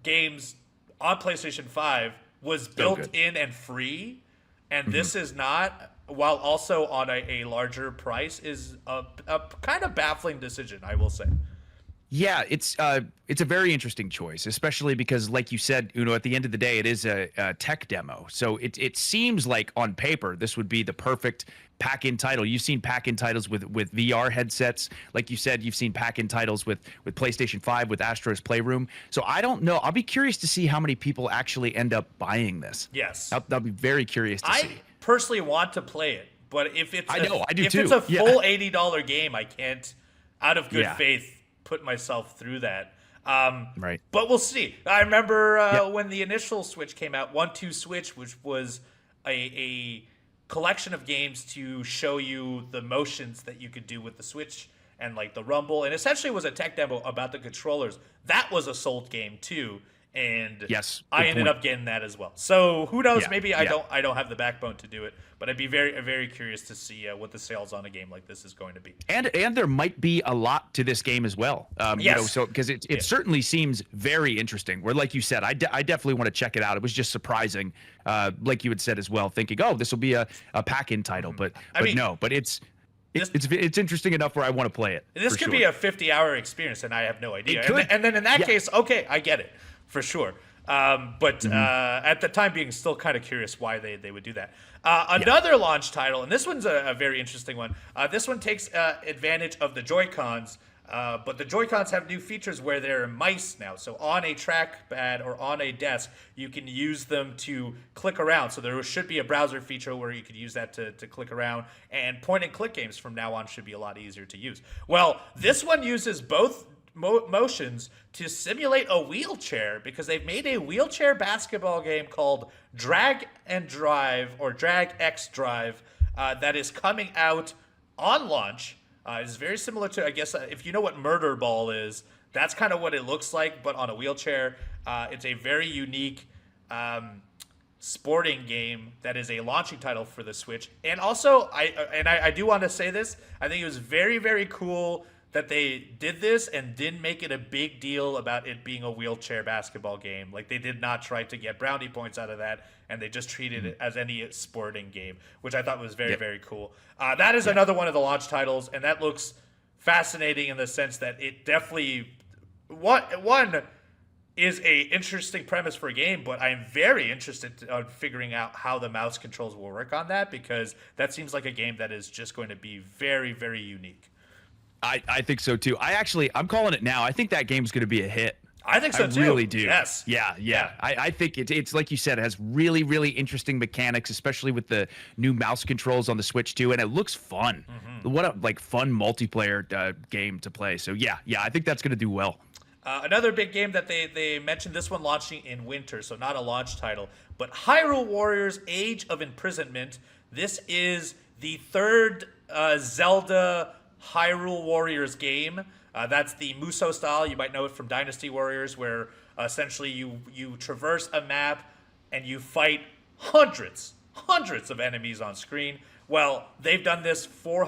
games on PlayStation 5, was built in and free, and this is not, while also on a larger price, is a kind of baffling decision, I will say. Yeah, it's a very interesting choice, especially because, like you said, Uno, at the end of the day, it is a tech demo. So it seems like on paper this would be the perfect pack-in title. You've seen pack-in titles with VR headsets. Like you said, you've seen pack-in titles with PlayStation 5, with Astro's Playroom. So I don't know. I'll be curious to see how many people actually end up buying this. Yes. I'll be very curious to see. I personally want to play it, but if it's I do if too. it's a full $80 game, I can't, out of good faith, put myself through that. Right. But we'll see. I remember when the initial Switch came out, 1-2 Switch, which was a collection of games to show you the motions that you could do with the Switch and like the rumble, and essentially was a tech demo about the controllers. That was a sold game too. And I ended up getting that as well. So who knows? Maybe I don't have the backbone to do it, but I'd be very curious to see what the sales on a game like this is going to be. And there might be a lot to this game as well. You know, so because it certainly seems very interesting. Where, like you said, I definitely want to check it out. It was just surprising, like you had said as well, thinking, oh, this will be a pack-in title, but it's interesting enough where I want to play it. This could be a 50-hour experience, and I have no idea. And then in that case, okay, I get it. For sure. But at the time being, still kind of curious why they would do that. Another launch title, and this one's a very interesting one. This one takes advantage of the Joy-Cons, but the Joy-Cons have new features where they're mice now. So on a trackpad or on a desk, you can use them to click around. So there should be a browser feature where you could use that to click around. And point-and-click games from now on should be a lot easier to use. Well, this one uses both motions to simulate a wheelchair, because they've made a wheelchair basketball game called Drag and Drive, or Drag X Drive, that is coming out on launch. It's very similar to, I guess, if you know what Murder Ball is, that's kind of what it looks like, but on a wheelchair. It's a very unique sporting game that is a launching title for the Switch. And also, I do want to say this, I think it was very cool that they did this and didn't make it a big deal about it being a wheelchair basketball game. Like, they did not try to get brownie points out of that, and they just treated it as any sporting game, which I thought was very cool. That is another one of the launch titles, and that looks fascinating in the sense that it definitely, one is a interesting premise for a game, but I'm very interested in figuring out how the mouse controls will work on that, because that seems like a game that is just going to be very unique. I think so too. I'm calling it now. I think that game's going to be a hit. I think so too. I really do. Yes. Yeah. I think it's like you said, it has really interesting mechanics, especially with the new mouse controls on the Switch too, and it looks fun. What a fun multiplayer game to play. So yeah, I think that's going to do well. Another big game that they mentioned, this one launching in winter, so not a launch title, but Hyrule Warriors Age of Imprisonment. This is the third Zelda Hyrule Warriors game. That's the Musou style. You might know it from Dynasty Warriors, where essentially you traverse a map and you fight hundreds of enemies on screen. Well, they've done this for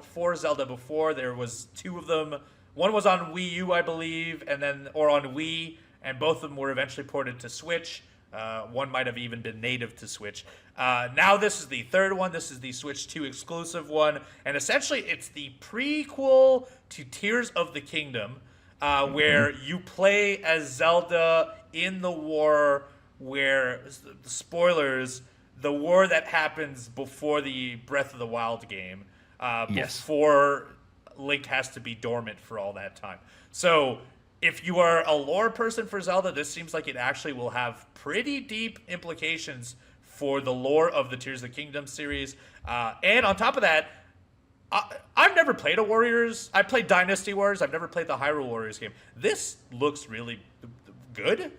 for Zelda before. There was 2 of them. One was on Wii U, I believe, or on Wii, and both of them were eventually ported to Switch. One might have even been native to Switch. Now this is the 3rd one. This is the Switch 2 exclusive one, and essentially it's the prequel to Tears of the Kingdom, where you play as Zelda in the war where, spoilers, the war that happens before the Breath of the Wild game, before Link has to be dormant for all that time. So if you are a lore person for Zelda, this seems like it actually will have pretty deep implications for the lore of the Tears of the Kingdom series. And on top of that, I've never played a Warriors. I played Dynasty Warriors. I've never played the Hyrule Warriors game. This looks really good.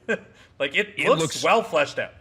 Like it looks well fleshed out.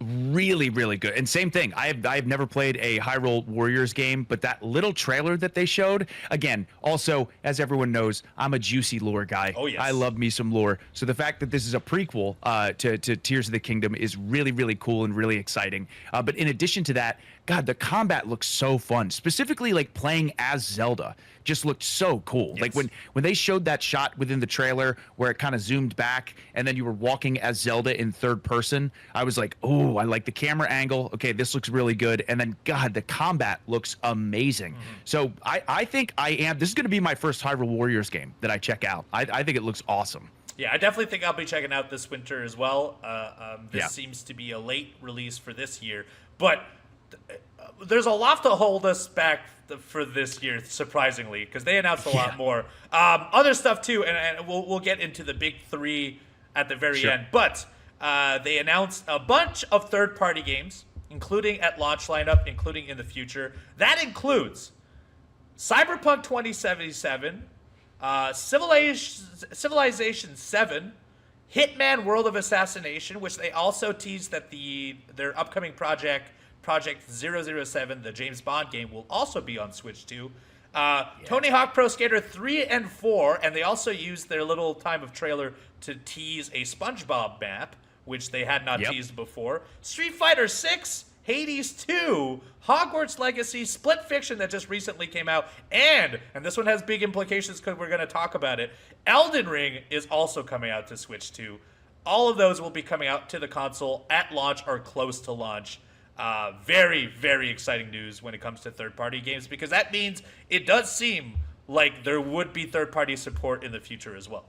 Really, really good. And same thing. I've never played a Hyrule Warriors game, but that little trailer that they showed, again, also, as everyone knows, I'm a juicy lore guy. Oh, yes. I love me some lore. So the fact that this is a prequel to Tears of the Kingdom is really, really cool and really exciting. But in addition to that, God, the combat looks so fun. Specifically, like playing as Zelda just looked so cool. Yes. Like when they showed that shot within the trailer where it kind of zoomed back and then you were walking as Zelda in 3rd person, I was like, oh, I like the camera angle. Okay, this looks really good. And then, God, the combat looks amazing. So I think this is going to be my first Hyrule Warriors game that I check out. I think it looks awesome. Yeah, I definitely think I'll be checking out this winter as well. This seems to be a late release for this year, but there's a lot to hold us back for this year, surprisingly, because they announced a lot more. Other stuff too, and we'll get into the big 3 at the very end. But they announced a bunch of third-party games, including at launch lineup, including in the future. That includes Cyberpunk 2077, Civilization 7, Hitman World of Assassination, which they also teased that their upcoming Project 007, the James Bond game, will also be on Switch 2. Tony Hawk Pro Skater 3 and 4, and they also used their little time of trailer to tease a SpongeBob map, which they had not teased before. Street Fighter 6, Hades 2, Hogwarts Legacy, Split Fiction that just recently came out, and this one has big implications because we're going to talk about it, Elden Ring is also coming out to Switch 2. All of those will be coming out to the console at launch or close to launch. Very, very exciting news when it comes to third-party games, because that means it does seem like there would be third-party support in the future as well.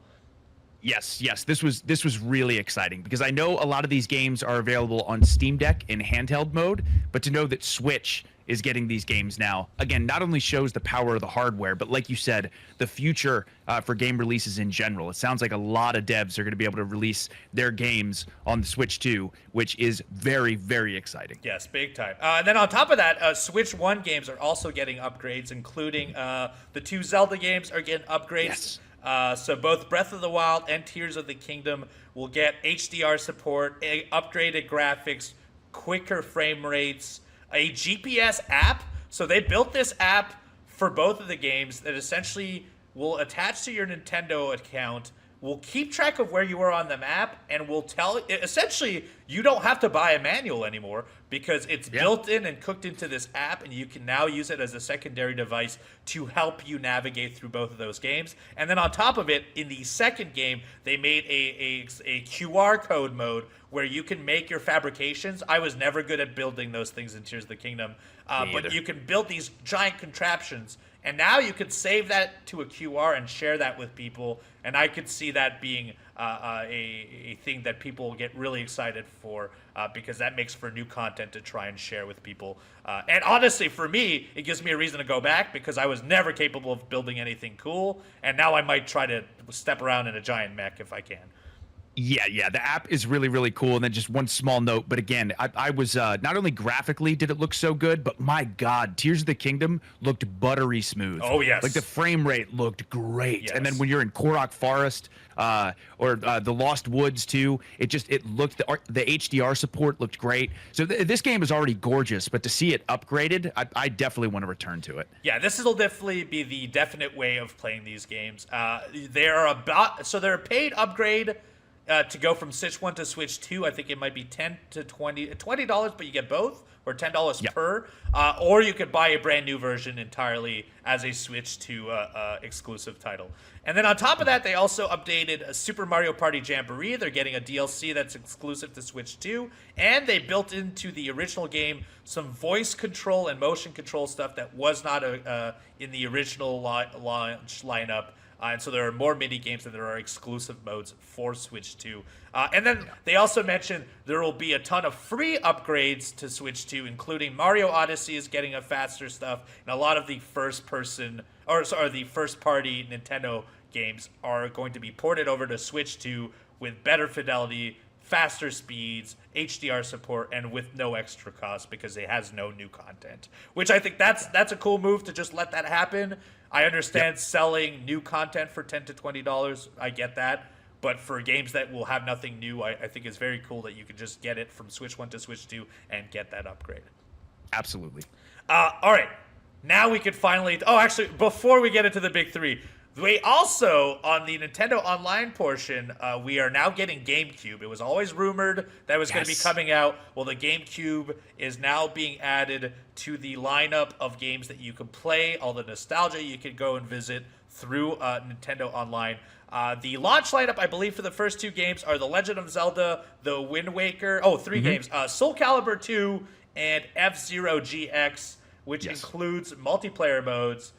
Yes, this was really exciting because I know a lot of these games are available on Steam Deck in handheld mode, but to know that Switch is getting these games now, again, not only shows the power of the hardware, but like you said, the future for game releases in general. It sounds like a lot of devs are going to be able to release their games on the Switch 2, which is very, very exciting. Yes, big time. And then on top of that, Switch 1 games are also getting upgrades, including the 2 Zelda games are getting upgrades. Yes. So both Breath of the Wild and Tears of the Kingdom will get HDR support, upgraded graphics, quicker frame rates, a GPS app. So they built this app for both of the games that essentially will attach to your Nintendo account, will keep track of where you are on the map, and will tell, essentially, you don't have to buy a manual anymore because it's built in and cooked into this app, and you can now use it as a secondary device to help you navigate through both of those games. And then on top of it, in the second game, they made a QR code mode where you can make your fabrications. I was never good at building those things in Tears of the Kingdom, but you can build these giant contraptions, and now you could save that to a QR and share that with people, and I could see that being a thing that people will get really excited for because that makes for new content to try and share with people. And honestly, for me, it gives me a reason to go back because I was never capable of building anything cool, and now I might try to step around in a giant mech if I can. Yeah. The app is really, really cool. And then just one small note, but again, I was not only graphically did it look so good, but my God, Tears of the Kingdom looked buttery smooth. Oh, yes. Like the frame rate looked great. Yes. And then when you're in Korok Forest or the Lost Woods too, it looked, the HDR support looked great. So this game is already gorgeous, but to see it upgraded, I definitely want to return to it. Yeah, this will definitely be the definite way of playing these games. They're a paid upgrade to go from Switch 1 to Switch 2. I think it might be $10 to $20, but you get both, or $10 per. Or you could buy a brand new version entirely as a Switch 2 exclusive title. And then on top of that, they also updated Super Mario Party Jamboree. They're getting a DLC that's exclusive to Switch 2. And they built into the original game some voice control and motion control stuff that was not in the original launch lineup. And so there are more mini games and there are exclusive modes for Switch 2. And then they also mentioned there will be a ton of free upgrades to Switch 2, including Mario Odyssey is getting a faster stuff, and a lot of the the first-party Nintendo games are going to be ported over to Switch 2 with better fidelity, faster speeds, HDR support, and with no extra cost because it has no new content. Which I think that's a cool move to just let that happen. I understand selling new content for $10 to $20. I get that. But for games that will have nothing new, I think it's very cool that you can just get it from Switch 1 to Switch 2 and get that upgrade. Absolutely. All right. Now we could finally... Oh, actually, before we get into the big three, we also, on the Nintendo Online portion, we are now getting GameCube. It was always rumored that it was going to be coming out. Well, the GameCube is now being added to the lineup of games that you can play, all the nostalgia you can go and visit through Nintendo Online. The launch lineup, I believe, for the first two games are The Legend of Zelda, The Wind Waker... Oh, three games. Soul Calibur 2 and F-Zero GX, which includes multiplayer modes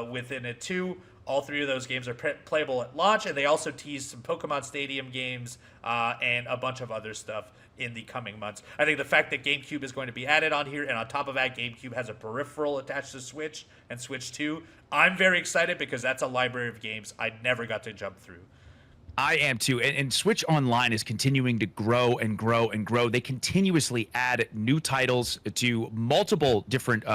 within it, too. All three of those games are playable at launch, and they also teased some Pokemon Stadium games and a bunch of other stuff in the coming months. I think the fact that GameCube is going to be added on here, and on top of that, GameCube has a peripheral attached to Switch and Switch 2, I'm very excited because that's a library of games I never got to jump through. I am too. And Switch Online is continuing to grow and grow and grow. They continuously add new titles to multiple different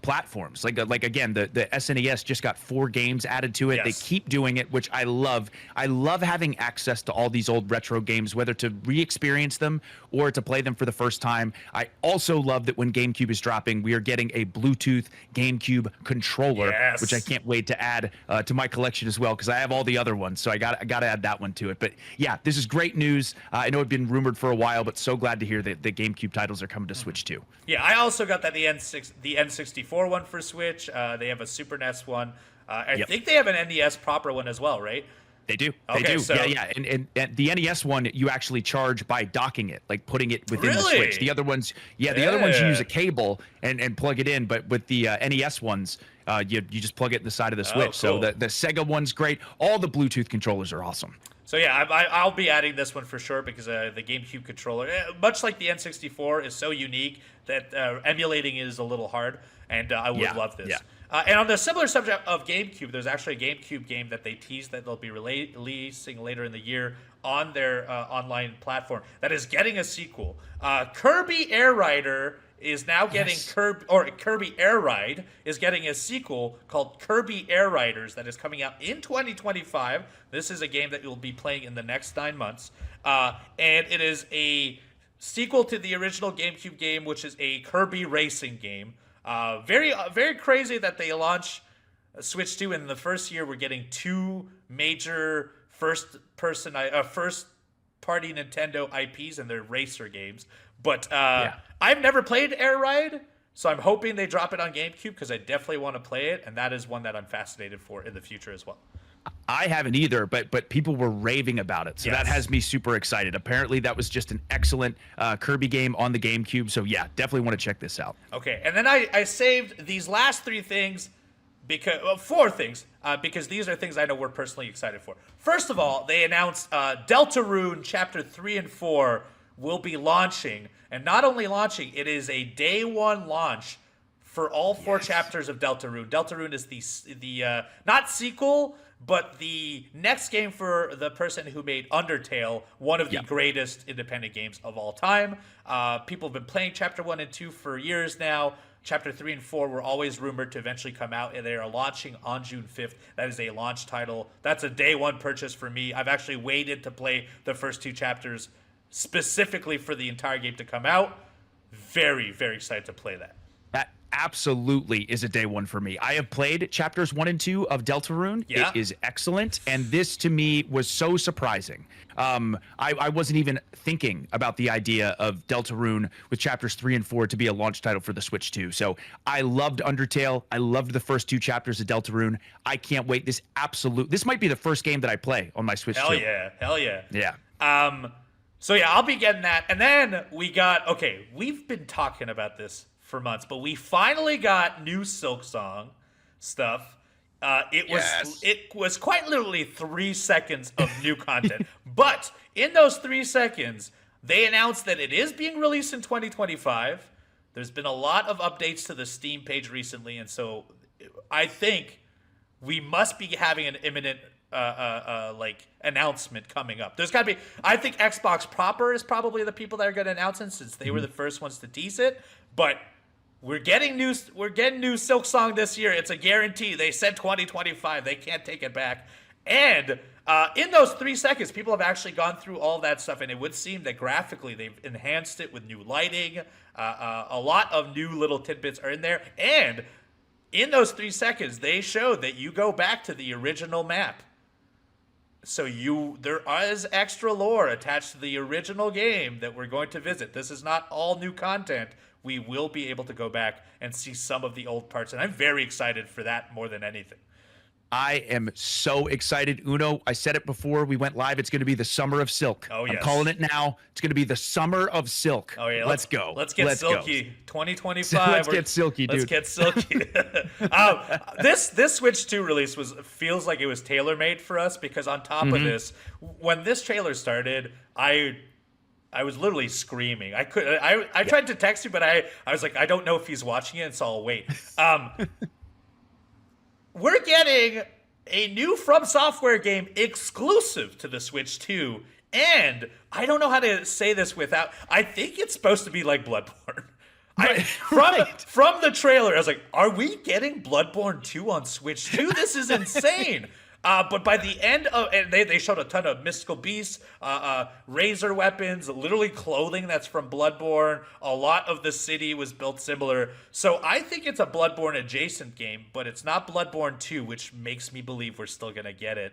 platforms. Like again, the SNES just got 4 games added to it. Yes. They keep doing it, which I love. I love having access to all these old retro games, whether to re-experience them or to play them for the first time. I also love that when GameCube is dropping, we are getting a Bluetooth GameCube controller, which I can't wait to add to my collection as well, because I have all the other ones, so I got to add that one to it. But yeah, this is great news. I know it's been rumored for a while, but so glad to hear that the GameCube titles are coming to Switch too. Yeah, I also got that the N64 one for Switch. They have a Super NES one. I think they have an NES proper one as well, right? They do. Okay, they do. so... Yeah. And the NES one, you actually charge by docking it, like putting it within the Switch. The other ones, the other ones you use a cable and plug it in. But with the NES ones, you just plug it in the side of the Switch. Cool. So the Sega one's great. All the Bluetooth controllers are awesome. So yeah, I'll be adding this one for sure because the GameCube controller, much like the N64, is so unique that emulating it is a little hard, and I would love this. Yeah. And on the similar subject of GameCube, there's actually a GameCube game that they teased that they'll be releasing later in the year on their online platform that is getting a sequel. Kirby Air Rider is now getting Kirby Air Ride is getting a sequel called Kirby Air Riders that is coming out in 2025. This is a game that you'll be playing in the next 9 months. And it is a sequel to the original GameCube game, which is a Kirby racing game. Very crazy that they launch Switch 2 in the first year. We're getting 2 major first-party Nintendo IPs and their racer games. But I've never played Air Ride, so I'm hoping they drop it on GameCube because I definitely want to play it, and that is one that I'm fascinated for in the future as well. I haven't either, but people were raving about it, so that has me super excited. Apparently, that was just an excellent Kirby game on the GameCube, so yeah, definitely want to check this out. Okay, and then I saved these last 3 things, because 4 things, because these are things I know we're personally excited for. First of all, they announced Deltarune Chapter 3 and 4 will be launching, and not only launching, it is a day 1 launch for all 4 chapters of Deltarune. Deltarune is the not sequel, but the next game for the person who made Undertale, one of the greatest independent games of all time. People have been playing Chapter 1 and 2 for years now. Chapter 3 and 4 were always rumored to eventually come out, and they are launching on June 5th. That is a launch title. That's a day 1 purchase for me. I've actually waited to play the first 2 chapters specifically for the entire game to come out. Very, very excited to play that. absolutely is a day one for me. I have played chapters 1 and 2 of Deltarune. Yeah. It is excellent, and this to me was so surprising. I wasn't even thinking about the idea of Deltarune with chapters 3 and 4 to be a launch title for the Switch 2. So I loved Undertale. I loved the first 2 chapters of Deltarune. I can't wait. This might be the first game that I play on my Switch 2. Hell yeah. Yeah. So yeah, I'll be getting that. And then we've been talking about this for months, but we finally got new Silksong stuff. It was quite literally 3 seconds of new content. But in those 3 seconds, they announced that it is being released in 2025. There's been a lot of updates to the Steam page recently, and so I think we must be having an imminent announcement coming up. There's got to be. I think Xbox proper is probably the people that are going to announce it, since they were the first ones to tease it. But we're getting new Silksong this year. It's a guarantee. They said 2025. They can't take it back. And in those 3 seconds, people have actually gone through all that stuff, and it would seem that graphically they've enhanced it with new lighting. A lot of new little tidbits are in there, and in those 3 seconds, they showed that you go back to the original map. So there is extra lore attached to the original game that we're going to visit. This is not all new content. We will be able to go back and see some of the old parts, and I'm very excited for that more than anything. I am so excited, Uno. I said it before we went live. It's going to be the summer of Silk. Oh, yes. I'm calling it now. It's going to be the summer of Silk. Oh, yeah. Let's go. Let's get silky. 2025. Let's get silky, dude. Let's get silky. This Switch 2 release feels like it was tailor-made for us, because on top of this, when this trailer started, I was literally screaming. I tried to text you, but I was like, I don't know if he's watching it, so I'll wait. We're getting a new From Software game exclusive to the Switch 2, and I don't know how to say this without. I think it's supposed to be like Bloodborne. From the trailer, I was like, are we getting Bloodborne 2 on Switch 2? This is insane. But by the end of, and they showed a ton of mystical beasts, razor weapons, literally clothing that's from Bloodborne. A lot of the city was built similar. So I think it's a Bloodborne adjacent game, but it's not Bloodborne 2, which makes me believe we're still going to get it.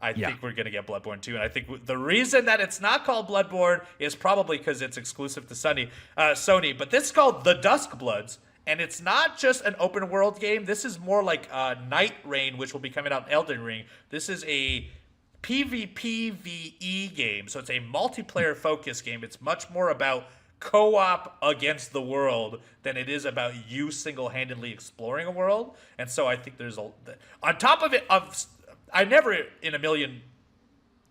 I think we're going to get Bloodborne 2. And I think the reason that it's not called Bloodborne is probably because it's exclusive to Sony. But this is called The Dusk Bloods. And it's not just an open world game. This is more like Night Rain, which will be coming out in Elden Ring. This is a PvPvE game. So it's a multiplayer focused game. It's much more about co-op against the world than it is about you single-handedly exploring a world. And so I think there's on top of it, I never in a million.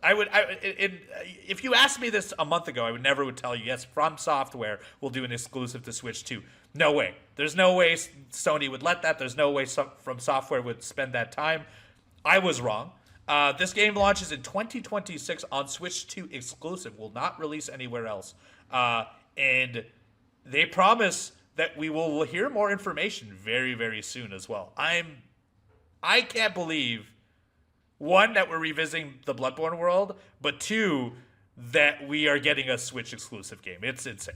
If you asked me this a month ago, I would never tell you, yes, From Software will do an exclusive to Switch 2. No way. There's no way Sony would let that. There's no way From Software would spend that time. I was wrong. This game launches in 2026 on Switch 2 exclusive. Will not release anywhere else. And they promise that we will hear more information very, very soon as well. I can't believe, one, that we're revisiting the Bloodborne world, but two, that we are getting a Switch exclusive game. It's insane.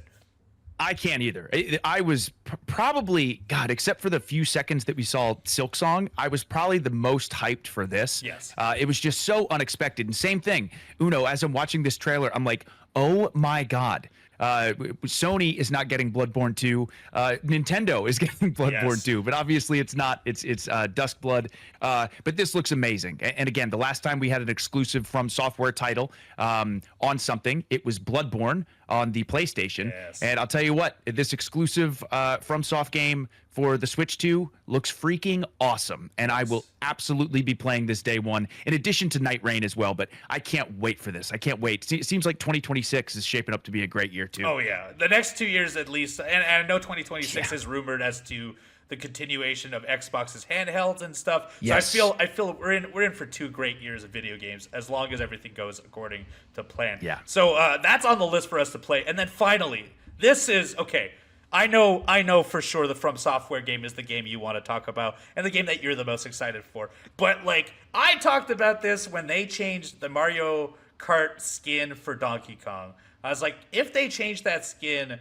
I can't either. I was probably, God, except for the few seconds that we saw Silksong, I was probably the most hyped for this. Yes. It was just so unexpected. And same thing, Uno, as I'm watching this trailer, I'm like, oh my God. Sony is not getting Bloodborne 2. Nintendo is getting Bloodborne 2, but obviously it's not. It's Duskblood. But this looks amazing. And again, the last time we had an exclusive From Software title on something, it was Bloodborne on the PlayStation. Yes. And I'll tell you what, this exclusive From Soft game for the Switch 2 looks freaking awesome. And I will absolutely be playing this day one, in addition to Night Rain as well. But I can't wait for this. I can't wait. It seems like 2026 is shaping up to be a great year too. Oh yeah, the next 2 years at least, and I know 2026 is rumored as to the continuation of Xbox's handhelds and stuff. Yes. So I feel we're in for 2 great years of video games, as long as everything goes according to plan. Yeah. So that's on the list for us to play. And then finally, this is okay. I know for sure the From Software game is the game you want to talk about, and the game that you're the most excited for. But like, I talked about this when they changed the Mario Kart skin for Donkey Kong. I was like, if they change that skin,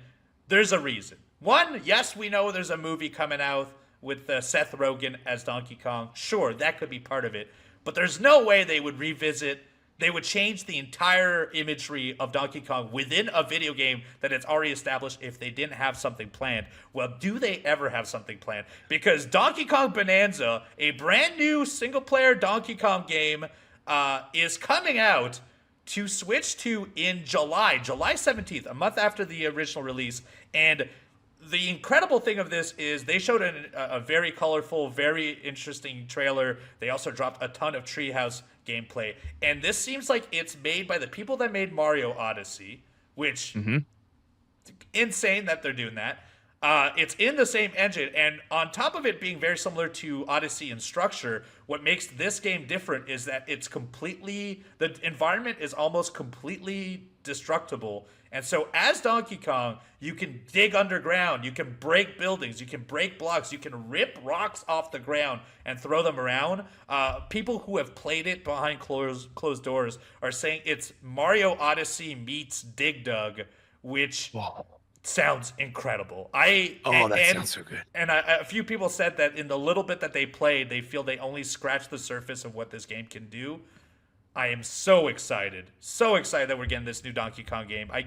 there's a reason. One, yes, we know there's a movie coming out with Seth Rogen as Donkey Kong. Sure, that could be part of it. But there's no way they would they would change the entire imagery of Donkey Kong within a video game that it's already established if they didn't have something planned. Well, do they ever have something planned? Because Donkey Kong Bonanza, a brand new single-player Donkey Kong game, is coming out to Switch 2 in July 17th, a month after the original release. And the incredible thing of this is they showed a very colorful, very interesting trailer. They also dropped a ton of Treehouse gameplay. And this seems like it's made by the people that made Mario Odyssey, which insane that they're doing that. It's in the same engine, and on top of it being very similar to Odyssey in structure, what makes this game different is that the environment is almost completely destructible. And so as Donkey Kong, you can dig underground, you can break buildings, you can break blocks, you can rip rocks off the ground and throw them around. People who have played it behind closed doors are saying it's Mario Odyssey meets Dig Dug, which sounds incredible. Sounds so good. And a few people said that in the little bit that they played, they feel they only scratched the surface of what this game can do. I am so excited that we're getting this new Donkey Kong game. I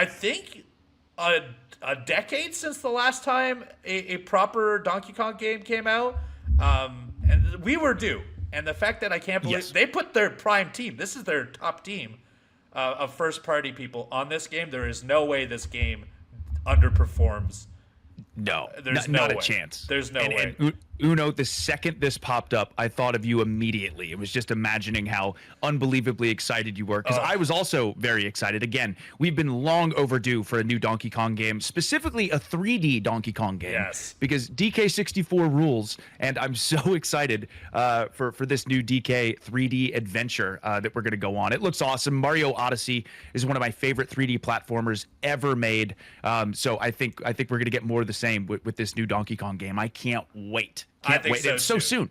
think a decade since the last time a proper Donkey Kong game came out, and we were due. And the fact that I can't believe they put their prime team, this is their top team of first party people on this game. There is no way this game underperforms. No, there's not way. a chance. There's no way. And Uno, the second this popped up, I thought of you immediately. It was just imagining how unbelievably excited you were, because I was also very excited. Again, we've been long overdue for a new Donkey Kong game, specifically a 3D Donkey Kong game. Yes. Because DK64 rules, and I'm so excited for this new DK 3D adventure that we're going to go on. It looks awesome. Mario Odyssey is one of my favorite 3D platformers ever made. So I think we're going to get more of the same with this new Donkey Kong game. I can't wait. Can't wait. It's so soon.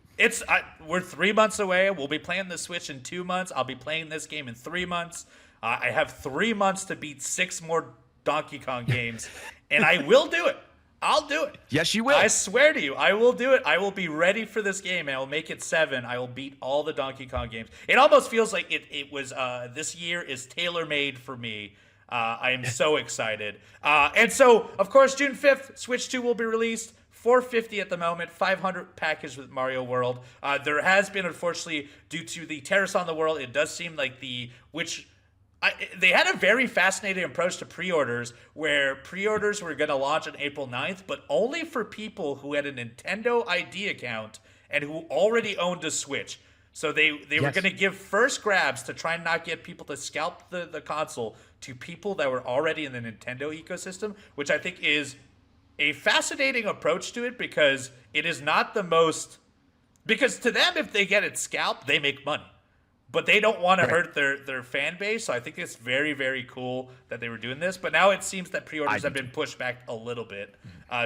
We're 3 months away. We'll be playing the Switch in 2 months. I'll be playing this game in 3 months. I have 3 months to beat 6 more Donkey Kong games, and I will do it. I'll do it. Yes, you will. I swear to you, I will do it. I will be ready for this game, and I will make it 7. I will beat all the Donkey Kong games. It almost feels like it was this year is tailor-made for me. I am so excited. And so, of course, June 5th, Switch 2 will be released. $450 at the moment, $500 package with Mario World. There has been, unfortunately, due to the tariffs on the world, it does seem like they had a very fascinating approach to pre-orders, where pre-orders were going to launch on April 9th, but only for people who had a Nintendo ID account and who already owned a Switch. So they were going to give first grabs to try and not get people to scalp the console to people that were already in the Nintendo ecosystem, which I think is a fascinating approach to it, because it is not the most, because to them, if they get it scalped, they make money, but they don't want to hurt their fan base. So I think it's very, very cool that they were doing this. But now it seems that pre-orders have been pushed back a little bit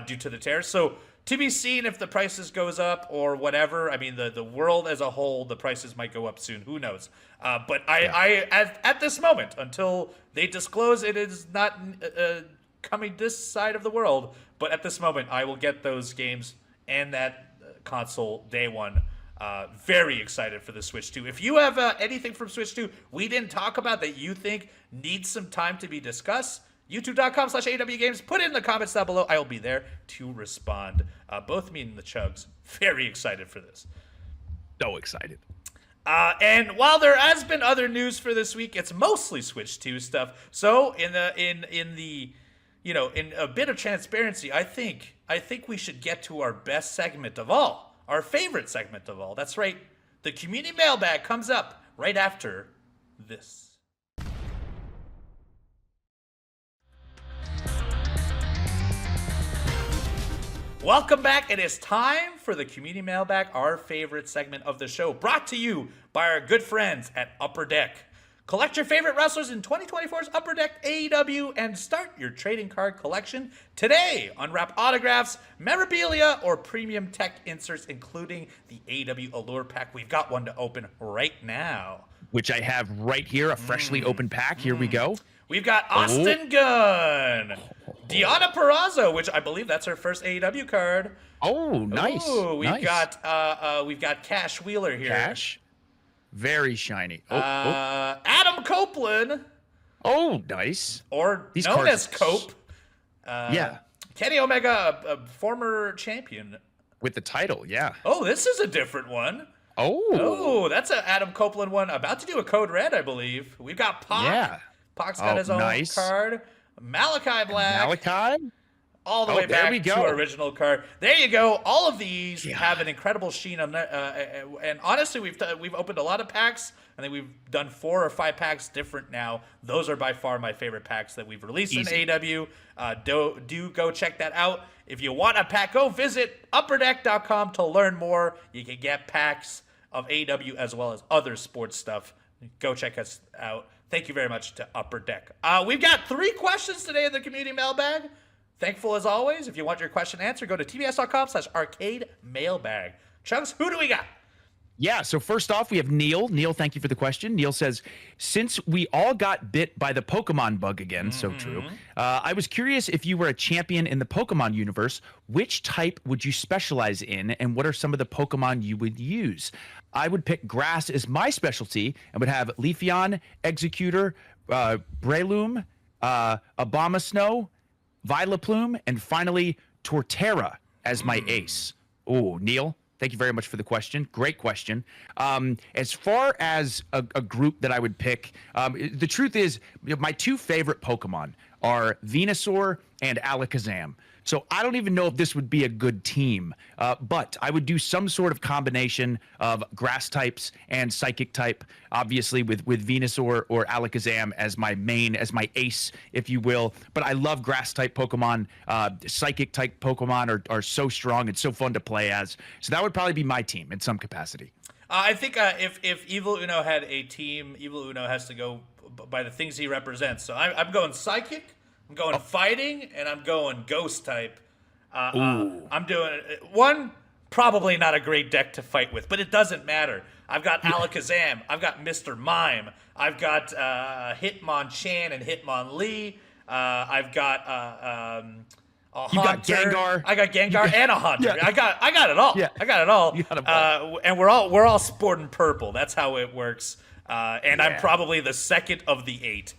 due to the tariffs. So to be seen if the prices goes up or whatever. I mean, the world as a whole, the prices might go up soon. Who knows? But I at this moment, until they disclose it is not coming this side of the world, but at this moment, I will get those games and that console day one. Very excited for the Switch 2. If you have anything from Switch 2 we didn't talk about that you think needs some time to be discussed, youtube.com/AEW Games, put it in the comments down below. I will be there to respond. Both me and the Chugs, very excited for this. So excited. And while there has been other news for this week, it's mostly Switch 2 stuff. So in a bit of transparency, I think we should get to our best segment of all, our favorite segment of all. That's right. The community mailbag comes up right after this. Welcome back. It is time for the community mailbag, our favorite segment of the show, brought to you by our good friends at Upper Deck. Collect your favorite wrestlers in 2024's Upper Deck AEW and start your trading card collection today. Unwrap autographs, memorabilia, or premium tech inserts, including the AEW Allure Pack. We've got one to open right now. Which I have right here, a freshly opened pack. Here we go. We've got Austin Gunn, Deonna Purrazzo, which I believe that's her first AEW card. Oh, nice. Ooh, we've nice. got Cash Wheeler here. Cash. Very shiny. Adam Copeland, Oh, nice. or These known cards as Cope. Yeah. Kenny Omega, a former champion. With the title, yeah. Oh, this is a different one. Oh. Oh, that's an Adam Copeland one. About to do a Code Red, I believe. We've got Pac. Yeah. Pac's got his own nice. card. Malachi Black. Malachi? All the way there back we to go. our original card. There you go. All of these have an incredible sheen on and honestly, we've opened a lot of packs. I think we've done 4 or 5 packs different now. Those are by far my favorite packs that we've released in AEW. Do go check that out. If you want a pack, go visit upperdeck.com to learn more. You can get packs of AEW as well as other sports stuff. Go check us out. Thank you very much to Upper Deck. We've got 3 questions today in the community mailbag. Thankful as always. If you want your question answered, go to tbs.com/arcade mailbag. Chugs, who do we got? Yeah, so first off, we have Neil. Neil, thank you for the question. Neil says, since we all got bit by the Pokemon bug again, so true, I was curious if you were a champion in the Pokemon universe, which type would you specialize in, and what are some of the Pokemon you would use? I would pick grass as my specialty and would have Leafeon, Executor, Breloom, Abomasnow, Vileplume, and finally Torterra as my ace. Oh, Neil, thank you very much for the question. Great question. As far as a group that I would pick, the truth is my 2 favorite Pokemon are Venusaur and Alakazam. So I don't even know if this would be a good team, but I would do some sort of combination of grass types and psychic type, obviously with Venusaur or Alakazam as my main, as my ace, if you will. But I love grass type Pokemon. Psychic type Pokemon are so strong and so fun to play as. So that would probably be my team in some capacity. I think if Evil Uno had a team, Evil Uno has to go by the things he represents. So I'm going psychic. I'm going fighting, and I'm going ghost type. I'm doing one, probably not a great deck to fight with, but it doesn't matter. I've got Alakazam. I've got Mr. Mime. I've got Hitmonchan and Hitmonlee. I've got a Haunter. You got Gengar. I got Gengar and a Haunter. Yeah. I got it all. Yeah. I got it all. You got it all. And we're all sporting purple. That's how it works. And I'm probably the second of the 8.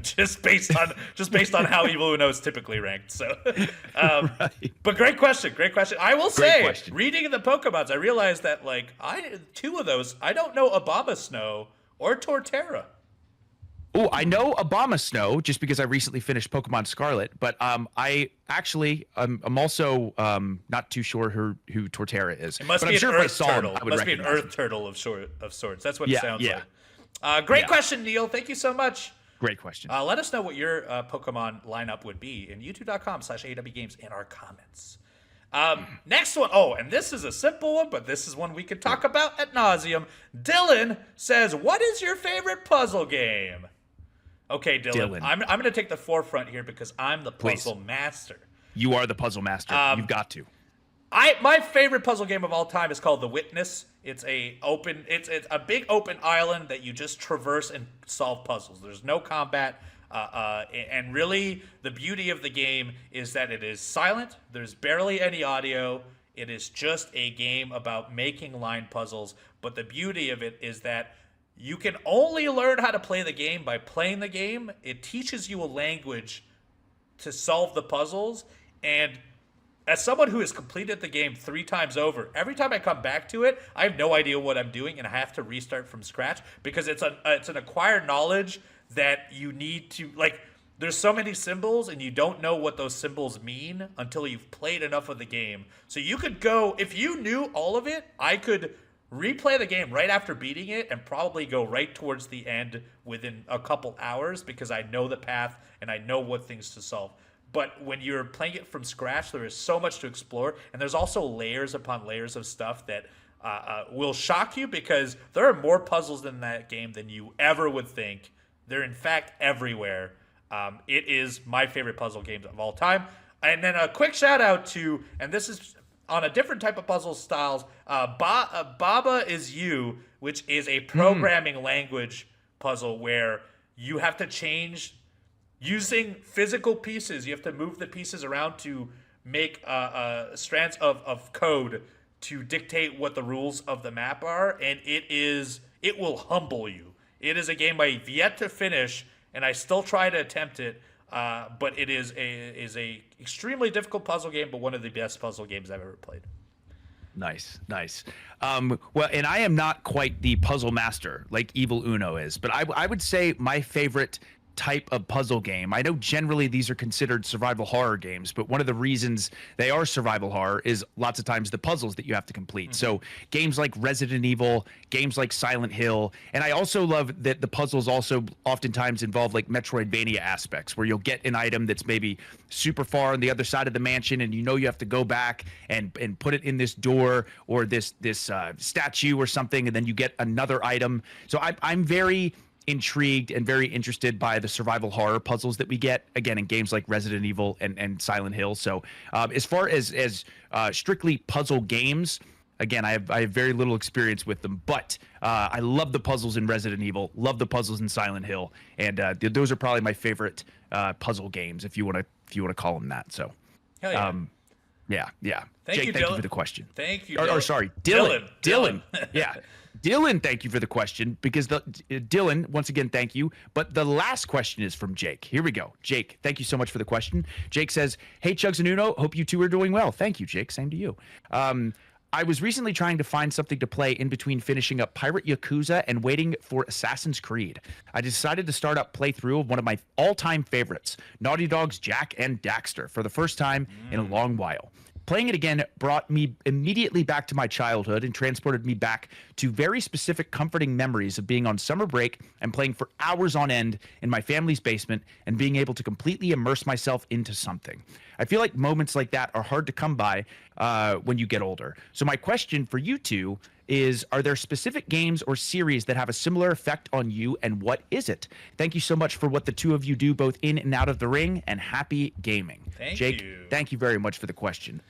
just based on how Evil Uno is typically ranked. So, Right. But great question. I will say, reading the Pokemons, I realized that 2 of those I don't know Abomasnow or Torterra. Oh, I know Abomasnow just because I recently finished Pokemon Scarlet, but I actually I'm also not too sure who Torterra is. It must but be I'm sure an if I Earth saw turtle. him, I It would must be an recognize Earth him. turtle of sorts. That's what it sounds Yeah. like. Great question, Neil. Thank you so much. Great question. Let us know what your Pokemon lineup would be in youtube.com/AEW Games in our comments. Next one. Oh, and this is a simple one, but this is one we could talk about ad nauseum. Dylan says, what is your favorite puzzle game? Okay, Dylan. I'm going to take the forefront here because I'm the puzzle master. You are the puzzle master. You've got to. My favorite puzzle game of all time is called The Witness. It's a big open island that you just traverse and solve puzzles. There's no combat, and really the beauty of the game is that it is silent. There's barely any audio. It is just a game about making line puzzles. But the beauty of it is that you can only learn how to play the game by playing the game. It teaches you a language to solve the puzzles, and as someone who has completed the game 3 times over, every time I come back to it, I have no idea what I'm doing, and I have to restart from scratch because it's an acquired knowledge that you need to, there's so many symbols, and you don't know what those symbols mean until you've played enough of the game. So you could go, if you knew all of it, I could replay the game right after beating it and probably go right towards the end within a couple hours because I know the path and I know what things to solve. But when you're playing it from scratch, there is so much to explore. And there's also layers upon layers of stuff that will shock you because there are more puzzles in that game than you ever would think. They're, in fact, everywhere. It is my favorite puzzle game of all time. And then a quick shout out to, and this is on a different type of puzzle styles, Baba Is You, which is a programming language puzzle where you have to change using physical pieces. You have to move the pieces around to make strands of code to dictate what the rules of the map are, and it will humble you. It is a game I've yet to finish, and I still try to attempt it. But it is a extremely difficult puzzle game, but one of the best puzzle games I've ever played. Nice, nice. Well, and I am not quite the puzzle master like Evil Uno is, but I would say my favorite type of puzzle game. I know generally these are considered survival horror games, but one of the reasons they are survival horror is lots of times the puzzles that you have to complete. So games like Resident Evil, games like Silent Hill, and I also love that the puzzles also oftentimes involve like Metroidvania aspects where you'll get an item that's maybe super far on the other side of the mansion, and you have to go back and put it in this door or this statue or something, and then you get another item. So I'm very intrigued and very interested by the survival horror puzzles that we get again in games like Resident Evil and Silent Hill. So as far as strictly puzzle games, again, I have very little experience with them, but I love the puzzles in Resident Evil, love the puzzles in Silent Hill, and those are probably my favorite puzzle games, if you want to call them that. So Hell yeah. Yeah. Thank Jake, you, thank Dylan. you for the question. Thank you. Or sorry, Dylan. Dylan. Yeah. Dylan, thank you for the question, because Dylan, once again, thank you. But the last question is from Jake. Here we go. Jake, thank you so much for the question. Jake says, "Hey, Chugs and Uno, hope you two are doing well." Thank you, Jake. Same to you. I was recently trying to find something to play in between finishing up Pirate Yakuza and waiting for Assassin's Creed. I decided to start up playthrough of one of my all-time favorites, Naughty Dog's Jak and Daxter, for the first time in a long while. Playing it again brought me immediately back to my childhood and transported me back to very specific comforting memories of being on summer break and playing for hours on end in my family's basement and being able to completely immerse myself into something. I feel like moments like that are hard to come by when you get older. So my question for you two is, are there specific games or series that have a similar effect on you, and what is it? Thank you so much for what the two of you do both in and out of the ring, and happy gaming. Thank you. Thank you very much for the question.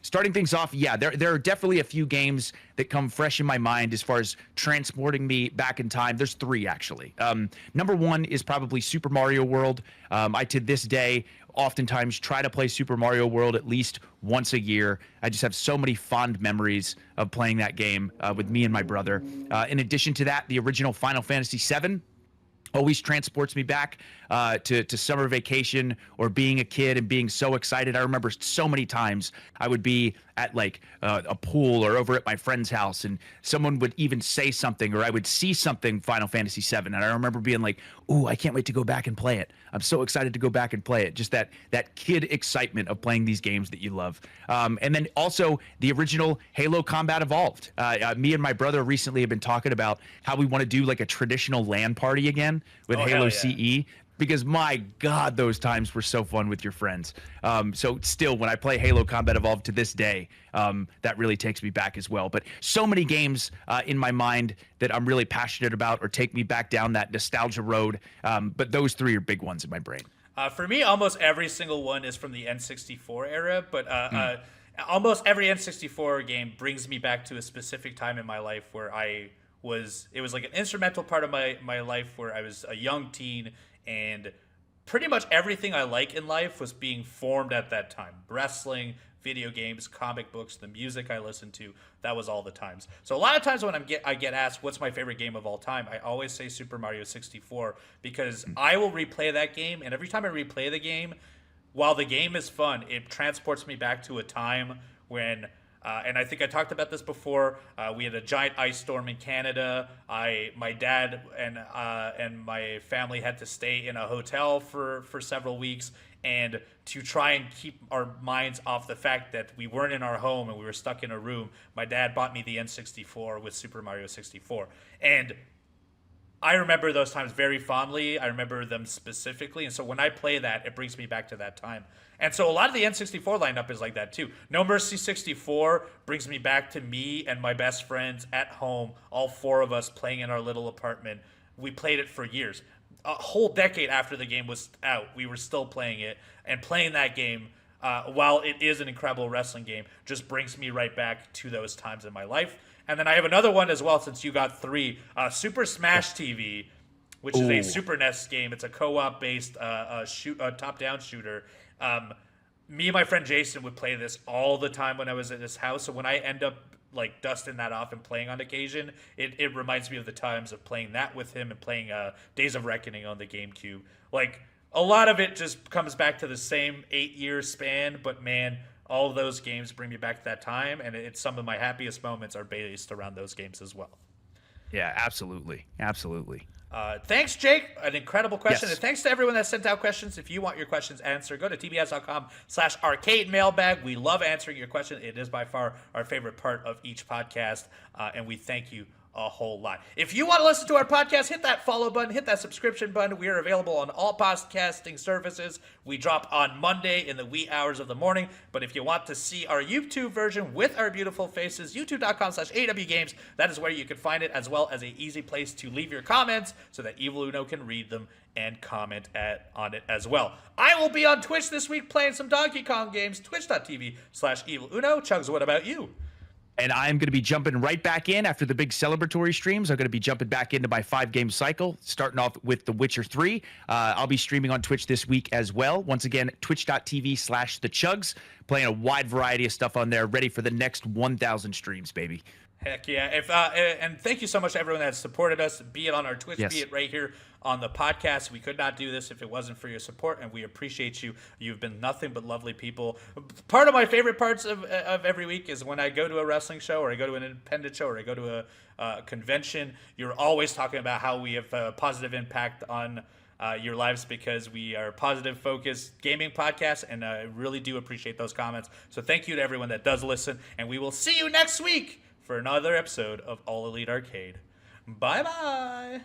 Starting things off, yeah, there are definitely a few games that come fresh in my mind as far as transporting me back in time. There's three, actually. Number one is probably Super Mario World. I, to this day, oftentimes try to play Super Mario World at least once a year. I just have so many fond memories of playing that game with me and my brother. In addition to that, the original Final Fantasy VII always transports me back to summer vacation or being a kid and being so excited. I remember so many times I would be at like a pool or over at my friend's house, and someone would even say something, or I would see something Final Fantasy VII, and I remember being like, "Ooh, I can't wait to go back and play it. I'm so excited to go back and play it." Just that kid excitement of playing these games that you love. And then also the original Halo Combat Evolved. Me and my brother recently have been talking about how we want to do like a traditional LAN party again with Halo CE. Because my God, those times were so fun with your friends. So still, when I play Halo Combat Evolved to this day, that really takes me back as well. But so many games in my mind that I'm really passionate about or take me back down that nostalgia road. But those three are big ones in my brain. For me, almost every single one is from the N64 era, but almost every N64 game brings me back to a specific time in my life where it was like an instrumental part of my life where I was a young teen, and pretty much everything I like in life was being formed at that time. Wrestling, video games, comic books, the music I listened to, that was all the times. So a lot of times when I get asked what's my favorite game of all time, I always say Super Mario 64, because I will replay that game, and every time I replay the game, while the game is fun, it transports me back to a time when and I think I talked about this before. We had a giant ice storm in Canada. My dad and my family had to stay in a hotel for several weeks, and to try and keep our minds off the fact that we weren't in our home and we were stuck in a room, my dad bought me the N64 with Super Mario 64. And I remember those times very fondly. I remember them specifically. And so when I play that, it brings me back to that time. And so a lot of the N64 lineup is like that too. No Mercy 64 brings me back to me and my best friends at home, all four of us playing in our little apartment. We played it for years. A whole decade after the game was out, we were still playing it. And playing that game, while it is an incredible wrestling game, just brings me right back to those times in my life. And then I have another one as well, since you got three. Super Smash TV which is a Ooh. Super NES game. It's a co-op based top-down shooter. Me and my friend Jason would play this all the time when I was at his house. So when I end up like dusting that off and playing on occasion, it reminds me of the times of playing that with him and playing Days of Reckoning on the GameCube. Like, a lot of it just comes back to the same 8-year span, but man, all of those games bring me back to that time, and it's some of my happiest moments are based around those games as well. Yeah, absolutely. Thanks, Jake. An incredible question. Yes. And thanks to everyone that sent out questions. If you want your questions answered, go to tbs.com/arcade mailbag. We love answering your question. It is by far our favorite part of each podcast, and we thank you a whole lot. If you want to listen to our podcast, hit that follow button, hit that subscription button. We are available on all podcasting services. We drop on Monday in the wee hours of the morning. But if you want to see our YouTube version with our beautiful faces, youtube.com/AEW Games, that is where you can find it, as well as an easy place to leave your comments so that Evil Uno can read them and comment on it as well. I will be on Twitch this week playing some Donkey Kong games, twitch.tv/Evil Uno. Chugs, what about you? And I'm going to be jumping right back in after the big celebratory streams. I'm going to be jumping back into my 5-game cycle, starting off with The Witcher 3. I'll be streaming on Twitch this week as well. Once again, twitch.tv/thechugs, playing a wide variety of stuff on there, ready for the next 1,000 streams, baby. Heck yeah. And thank you so much to everyone that has supported us, be it on our Twitch, Yes. be it right here on the podcast. We could not do this if it wasn't for your support, and we appreciate you. You've been nothing but lovely people. Part of my favorite parts of every week is when I go to a wrestling show, or I go to an independent show, or I go to a convention. You're always talking about how we have a positive impact on your lives, because we are positive focused gaming podcast, and I really do appreciate those comments. So thank you to everyone that does listen, and we will see you next week for another episode of All Elite Arcade. Bye bye.